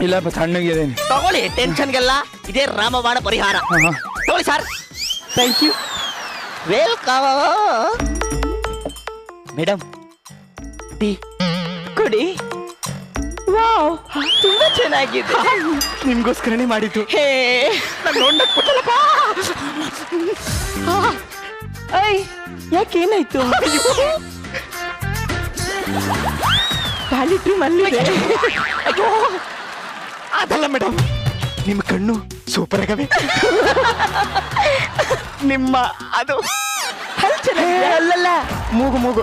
ಇಲ್ಲ, ಸಣ್ಣಗಿದ್ದೀನಿ. ತಗೊಳ್ಳಿ, ಟೆನ್ಷನ್ಗೆಲ್ಲ ಇದೇ ರಾಮಬಾಣ ಪರಿಹಾರ. ತಗೊಳ್ಳಿ sir. Thank you. Welcome. Madam, tea ಕೊಡಿ. ವಾವ್ ತುಂಬಾ ಚೆನ್ನಾಗಿದೆ. ನಿಮ್ಗೋಸ್ಕರನೇ ಮಾಡಿದ್ದು. ಹೇ ಯಾಕೇನಾಯ್ತು? ಕಾಲಿಟ್ರು ಮಲ್ಲಿಗೆ. ಅಯ್ಯೋ ಅದಲ್ಲ ಮೇಡಮ್, ನಿಮ್ಮ ಕಣ್ಣು ಸೂಪರ್ ಆಗವೆ. ನಿಮ್ಮ ಅದು ಅಲ್ಲಲ್ಲ ಮೂಗು ಮೂಗು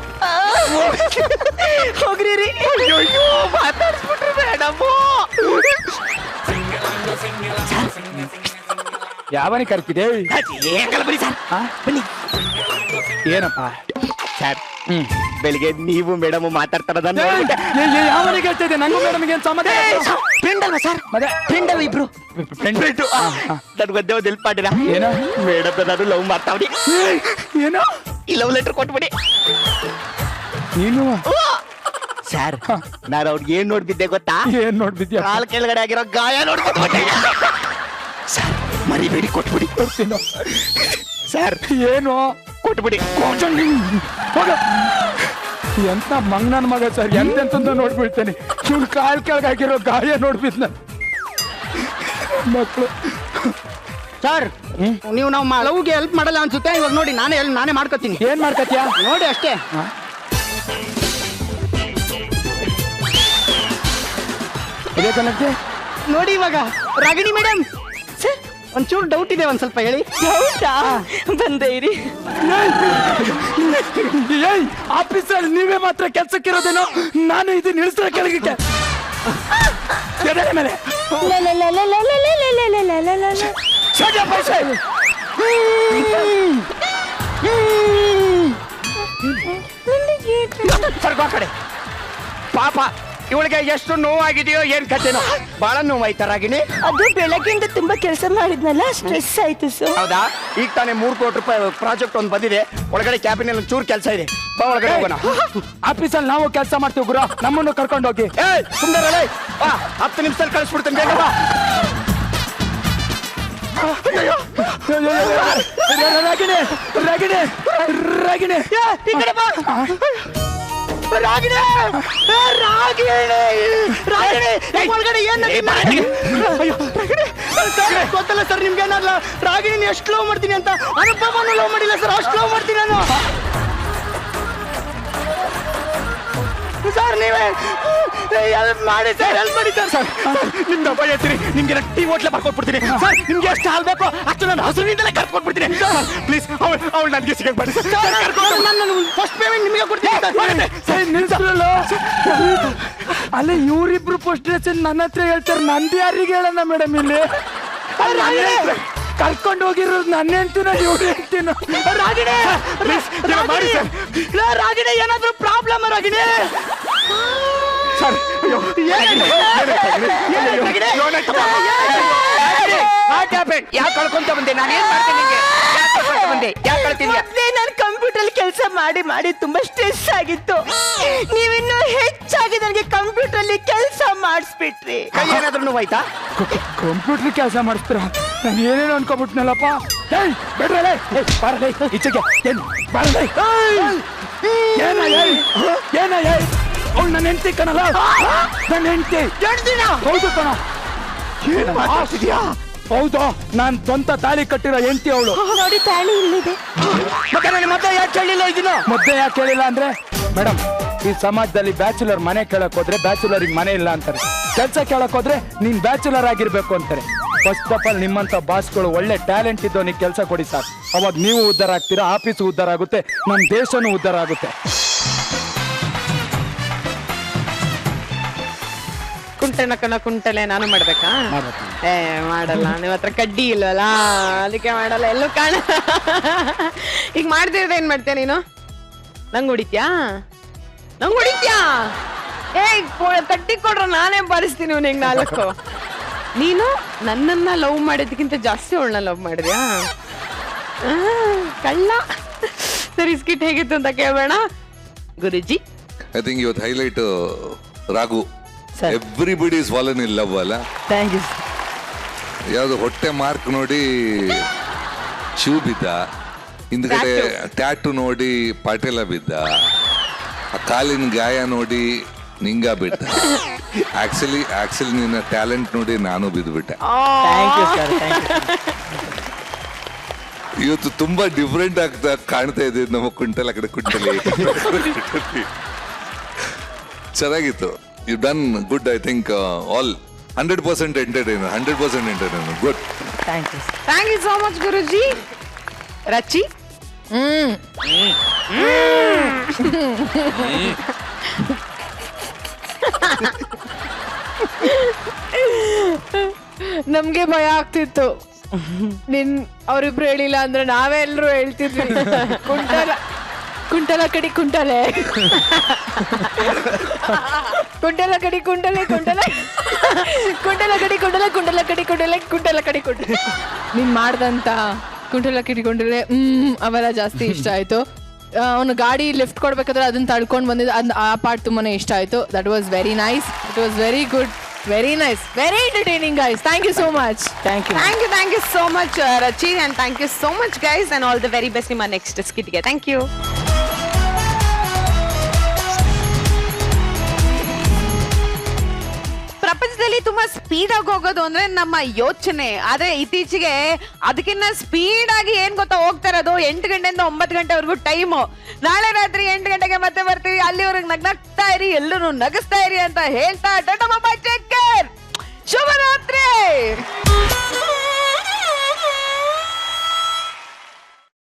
ಹೋಗ್ರಿ ರೀ. ಅಯ್ಯೋ ಮಾತಾಡ್ಸ್ಬಿಟ್ರು ಮೇಡಮ್. ಯಾವನಿ ಕರ್ಕಿದೆ? ಬನ್ನಿ ಸರ್, ಬನ್ನಿ. ಏನಪ್ಪ ಸರ್, ಬೆಳಿಗ್ಗೆ ನೀವು ಮೇಡಮ್ ಮಾತಾಡ್ತಾರದ ಯಾವನಿಗೆ ಹೇಳ್ತಾ ಇದೆ? ನಂಗೂ ಮೇಡಮ್ಗೆ ಏನ್ ಸಂಬಂಧ? ಫ್ರೆಂಡ್ ಅಲ್ವಾ ಸರ್? ಮತ್ತೆ ಫ್ರೆಂಡ್ ಅಲ್ವಾ ಇಬ್ರು? ನನ್ಗೊಂದೇ ಒಂದು ಹೆಲ್ಪ್ ಮಾಡಿರಾ? ಏನೋ ಮೇಡಮ್ ನಾನು ಲವ್ ಮಾಡ್ತಾವ್ರಿ. ಏನೋ ಈ ಲವ್ ಲೆಟರ್ ಕೊಟ್ಬಿಡಿ. ನೀನು ಸರ್, ನಾನು ಅವ್ರಿಗೆ ಏನ್ ನೋಡ್ಬಿದ್ದೆ ಗೊತ್ತಾ? ಏನ್ ನೋಡ್ಬಿದ್ಯಾ? ಕಾಲ್ ಕೆಳಗಡೆ ಆಗಿರೋ ಗಾಯ ನೋಡ್ಬಿಟ್ಟು ಸರ್, ಮರಿಬೇಡಿ, ಕೊಟ್ಬಿಡಿ. ಕೊಡ್ತೀನೋ ಸರ್, ಏನು ಕೊಟ್ಬಿಡಿ. ಎಂತ ಮಂಗನನ್ ಮಗ ಸರ್, ಎಂತೆಂತ ನೋಡ್ಬಿಡ್ತೇನೆ. ಇವ್ನು ಕಾಲ್ ಕೆಳಗೆ ಹಾಕಿರೋ ಗಾಯ ನೋಡ್ಬಿದ್ ನಾನು. ಮಕ್ಕಳು ಸರ್, ನೀವು ನಾವು ಲವ್ಗೆ ಹೆಲ್ಪ್ ಮಾಡಲ್ಲ ಅನ್ಸುತ್ತೆ. ಇವಾಗ ನೋಡಿ, ನಾನೇ ಮಾಡ್ಕೊತೀನಿ. ಏನ್ ಮಾಡ್ಕತ್ಯಾ? ನೋಡಿ ಅಷ್ಟೇ. ಇದೇ ಕಣಕ್ಕೆ ನೋಡಿ ಇವಾಗ ರಾಗಿಣಿ ಮೇಡಮ್, ಒಂಚೂರು ಡೌಟ್ ಇದೆ, ಒಂದ್ ಸ್ವಲ್ಪ ಹೇಳಿ. ಹೌದಾ? ಬಂದೆ ಇರಿ. ಆಫೀಸಲ್ಲಿ ನೀವೇ ಮಾತ್ರ ಕೆಲ್ಸಕ್ಕಿರೋದೇನೋ? ನಾನು ಇದು ನಿಲ್ಸಿರೋ ಕೆಳಗಿಟ್ಟೆ ಮೇಲೆ ಸರ್ಗೋ ಕಡೆ. ಪಾಪ ಇವಳಿಗೆ ಎಷ್ಟು ನೋವಾಗಿದೆಯೋ ಏನ್ ಕಥೆನೋ. ಬಹಳ ನೋವಾಯ್ತಾ ರಾಗಿಣಿ? ಅದು ಬೆಳಗ್ಗೆಯಿಂದ ತುಂಬಾ ಕೆಲಸ ಮಾಡಿದ್ನಲ್ಲ, ಸ್ಟ್ರೆಸ್ ಆಯ್ತು ಸರ್. ಹೌದಾ? ಈಗ ತಾನೇ 3 ಕೋಟಿ ರೂಪಾಯಿ ಪ್ರಾಜೆಕ್ಟ್ ಒಂದು ಬಂದಿದೆ. ಒಳಗಡೆ ಕ್ಯಾಬಿನಲ್ಲಿ ಒಂಚೂರು ಕೆಲಸ ಇದೆ. ಬಾ ಒಳಗಡೆ ಹೋಗೋಣ. ಆಫೀಸಲ್ಲಿ ನಾವು ಕೆಲಸ ಮಾಡ್ತೀವಿ ಗುರು, ನಮ್ಮನ್ನು ಕರ್ಕೊಂಡು ಹೋಗಿ. ಸುಂದರ 10 ನಿಮಿಷದಲ್ಲಿ ಕಳಿಸ್ಬಿಡ್ತೇನೆ, ಬೇಗ ಬಾ. ರಾಗಿಣಿ ರಾಗಿಣಿ ರಾಗಿಣಿ ಈ ಕಡೆ ಬಾ. ರಾಗಿಣಿ, ಒಳಗಡೆ ಏನ್ ಗೊತ್ತಲ್ಲ ಸರ್ ನಿಮ್ಗೆ? ಏನಾಗಲ್ಲ, ರಾಗಿಣಿ ಎಷ್ಟು ಲವ್ ಮಾಡ್ತೀನಿ ಅಂತ ಅನುಭವನು ಲವ್ ಮಾಡಿಲ್ಲ ಸರ್, ಅಷ್ಟು ಲವ್ ಮಾಡ್ತೀನಿ ನಾನು. ಸರ್ ನೀವೇ ಹೆಲ್ಪ್ ಮಾಡಿ ಸರ್, ಹೆಲ್ಪ್ ಮಾಡಿ ಸರ್. ನಿಮ್ದು ಭಯ ಎತ್ತಿರಿ, ನಿಮ್ಗೆ ಟೀ ಹೋಟ್ಲೆ ಬರ್ಕೊಟ್ಬಿಡ್ತೀನಿ ಸರ್. ನಿಮ್ಗೆ ಎಷ್ಟು ಹಾಲ್ ಬೇಕೋ ಅಷ್ಟು ನಾನು ಹಸುವಿನಿಂದಲೇ ಕರ್ಕೊಟ್ಬಿಡ್ತೀನಿ ಪ್ಲೀಸ್. ಅವಳು ನನಗೆ ಸಿಗಕ್ಕೆ ಮಾಡಿ ಸರ್. ನಾನು ಫಸ್ಟ್ ಪೇಮೆಂಟ್ ನಿಮಗೆ ಕೊಡ್ತೀನಿ ಸರ್. ನಿಲ್ಸಲ್ಲ ಅಲ್ಲ, ಇವರಿಬ್ರು ಫಸ್ಟ್ ನನ್ನ ಹತ್ರ ಹೇಳ್ತಾರೆ, ನಂದು ಯಾರಿಗೆ ಹೇಳೋಣ ಮೇಡಮ್? ಇಲ್ಲಿ ಕರ್ಕೊಂಡು ಹೋಗಿರೋದು ನನ್ನ ಹೆಂಡ್ತಿನ ಇವ್ರು ಹೆಂಡ್ತಿನ? ರಾಗಿಣಿ, ರಾಗಿಣಿ ಏನಾದ್ರೂ ಪ್ರಾಬ್ಲಮ್? ರಾಗಿಣಿ ಸರ್, ಯಾಕೆ ಕಳ್ಕೊಂತ ಬಂದೆ? ನಾನು ಏನ್ ಮಾಡ್ತೀನಿ? ಯಾಕೆ ಕಳ್ತಿದ್ಯಾ? ನಾನು ಕಂಪ್ಯೂಟರ್ ಅಲ್ಲಿ ಕೆಲಸ ಮಾಡಿ ಮಾಡಿ ತುಂಬಾ ಸ್ಟ್ರೆಸ್ ಆಗಿತ್ತು. ನೀವಿನ್ನೂ ಹೆಚ್ಚಾಗಿ ನನಗೆ ಕಂಪ್ಯೂಟರ್ ಅಲ್ಲಿ ಕೆಲಸ ಮಾಡಿಸ್ಬಿಟ್ರಿ. ಕೈ ಏನಾದ್ರೂ ನೋವಾಯ್ತಾ? ಕಂಪ್ಯೂಟರ್ ಕೆಲಸ ಮಾಡಿಸ್ತೀರ? ನಾನು ಏನೇನು ಅನ್ಕೋಬಿಟ್ನಲ್ಲಪ್ಪ. ಬೇಡ್ರೇ ಬಾರಲೇ ಈಚೆಗೆ. ಏನ ಅವ್ಳು ನನ್ನ ಹೆಂಡತಿ ಕಣಲ್ಲ, ನನ್ನ ಹೆಂಡತಿ. ಹೌದು ಕಣ. ಹೌದು, ನಾನ್ ಸ್ವಂತ ತಾಳಿ ಕಟ್ಟಿರೋ ಹೆಂಡತಿ ಅವಳು. ನೋಡಿ, ತಾಳಿ ಇಲ್ಲಿದೆ. ಮತ್ತೆ ನನ್ನ ಮತ್ತೆ ಯಾಕೆ ಕೇಳಿಲ್ಲ ಇದನ್ನ? ಮೊದ್ಲೇ ಯಾಕೆ ಕೇಳಿಲ್ಲ ಅಂದ್ರೆ ಮೇಡಮ್, ಈ ಸಮಾಜದಲ್ಲಿ ಬ್ಯಾಚುಲರ್ ಮನೆ ಕೇಳಕ್ ಹೋದ್ರೆ ಬ್ಯಾಚುಲರ್ಗೆ ಮನೆ ಇಲ್ಲ ಅಂತಾರೆ. ಕೆಲಸ ಕೇಳಕ್ ಹೋದ್ರೆ ನೀನ್ ಬ್ಯಾಚುಲರ್ ಆಗಿರ್ಬೇಕು ಅಂತಾರೆ. ಫಸ್ಟ್ ಆಫ್ ಆಲ್ ನಿಮ್ಮಂತ ಬಾಸ್ಗಳು ಒಳ್ಳೆ ಟ್ಯಾಲೆಂಟ್ ಇದ್ದವನಿಗೆ ಕೆಲಸ ಕೊಡಿ ಸಾಕು. ಅವಾಗ ನೀವು ಉದ್ಧಾರ ಆಗ್ತೀರಾ, ಆಫೀಸ್ ಉದ್ಧಾರ ಆಗುತ್ತೆ, ನಮ್ಮ ದೇಶನೂ ಉದ್ಧಾರ ಆಗುತ್ತೆ. ಕುಂಟಲೆ ನಾನು ಮಾಡ್ಬೇಕಾ? ಮಾಡಲ್ಲ, ನಿಮ್ಮ ಹತ್ರ ಕಡ್ಡಿ ಇಲ್ವಲ್ಲ, ಅದಕ್ಕೆ ಮಾಡಲ್ಲ. ಎಲ್ಲೂ ಕಾಣ. ಈಗ ಮಾಡ್ತಿರೋದು ಏನ್ ಮಾಡ್ತೀಯ ನೀನು? ನಂಗ್ ಹೊಡಿತ್ಯಾ? ಕಟ್ಟಿ ಕೊಡ್ರ, ನಾನೇ ಬಾರಿಸ್ತೀನಿ ಅವ್ನಿಗೆ 4. ನೀನು ನನ್ನನ್ನ ಲವ್ ಮಾಡೋದಕ್ಕಿಂತ ಜಾಸ್ತಿ ಅವಳನ್ನ ಲವ್ ಮಾಡಿದ್ಯಾ? ಕಳ್ಳ. ಸರಿ, ಸ್ಕಿಟ್ ಹೇಗಿತ್ತು ಅಂತ ಕೇಳಬೇಡ ಗುರುಜಿ. ಐ ಥಿಂಕ್ ಇವತ್ತು highlight Raghu. Everybody is fallen in love ಅಲ್ಲ? Thank you. ಯಾವ್ದು ಹೊಟ್ಟೆ ಮಾರ್ಕ್ ನೋಡಿ ಶಿವ್ ಬಿದ್ದ, ಹಿಂದ್ಗಡೆ ಟ್ಯಾಟು ನೋಡಿ ಪಾಟೇಲ ಬಿದ್ದ, ಆ ಕಾಲಿನ ಗಾಯ ನೋಡಿ ನಿಂಗ ಬಿಟ್ಟ. ಆಕ್ಚುಲಿ ನಿನ್ನ ಟ್ಯಾಲೆಂಟ್ ನೋಡಿ ನಾನು ಬಿದ್ದುಬಿಟ್ಟೆ. Thank you sir, thank you. ಇವತ್ತು ತುಂಬಾ ಡಿಫ್ರೆಂಟ್ ಆಗ್ತಾ ಕಾಣ್ತಾ ಇದೆ ನಮ್ಮ ಕುಂಟಲ ಕಡೆ ಕುಂಟಲಿ. ಚೆನ್ನಾಗಿತ್ತು. You done good. I think all 100% entertainer, 100% entertainer. Good. Thank you. Thank you so much Guruji. Rachi, ನಮ್ಗೆ ಭಯ ಆಗ್ತಿತ್ತು. ಅವ್ರಿಬ್ರು ಹೇಳಿಲ್ಲ ಅಂದ್ರೆ ನಾವೇ ಎಲ್ರು ಹೇಳ್ತಿದ್ವಿ. ಕುಂಟಲ ಕಡಿ ಕುಂಟಲೆ, ಕುಂಟಲ ಕಡಿ ಕುಂಟಲೆ, ಕುಂಟಲ ಕಡಿ ಕುಂಟಲೆ, ಕುಂಟಲ ಕಡಿ ಕುಂಟಲೆ, ಕುಂಟಲ ಕಡಿ ಕುಂಟಲೆ. ನೀನ್ ಮಾಡ್ದಂತ ಕುಂಟಲ ಕಡಿ ಕುಂಟಲೆ ಅವೆಲ್ಲ ಜಾಸ್ತಿ ಇಷ್ಟ ಆಯ್ತು. ಅವನು ಗಾಡಿ ಲಿಫ್ಟ್ ಕೊಡ್ಬೇಕಾದ್ರೆ ಅದನ್ನ ತಳ್ಕೊಂಡು ಬಂದಿದ್ದ, ಆ ಪಾರ್ಟ್ ತುಂಬಾನೇ ಇಷ್ಟ ಆಯ್ತು. That was very nice. It was very good, very nice, very entertaining guys. Thank you so much. Thank you. Thank you so much Rachi, and thank you so much guys, and all the very best ನಿಮ್ಮ next ಸ್ಕಿಟ್ಗೆ. Thank you. ಪ್ರಪಂಚದಲ್ಲಿ ತುಂಬಾ speed ಆಗಿ ಹೋಗೋದು ಅಂದ್ರೆ ನಮ್ಮ ಯೋಚನೆ. ಆದ್ರೆ ಇತ್ತೀಚೆಗೆ ಅದಕ್ಕಿಂತ ಸ್ಪೀಡ್ ಆಗಿ ಏನ್ ಗೊತ್ತಾ ಹೋಗ್ತಾ ಇರೋದು, 8 ಗಂಟೆಯಿಂದ 9 ಗಂಟೆವರೆಗೂ ಟೈಮು. ನಾಳೆ ರಾತ್ರಿ 8 ಗಂಟೆಗೆ ಮತ್ತೆ ಬರ್ತೀವಿ. ಅಲ್ಲಿವರೆಗೆ ನಗ್ನಗ್ತಾ ಇರಿ, ಎಲ್ಲರೂ ನಗಿಸ್ತಾ ಇರಿ ಅಂತ ಹೇಳ್ತಾ ಟಾಟಾ ಬಾಯ್, ಟೇಕ್ ಕೇರ್, ಶುಭರಾತ್ರಿ.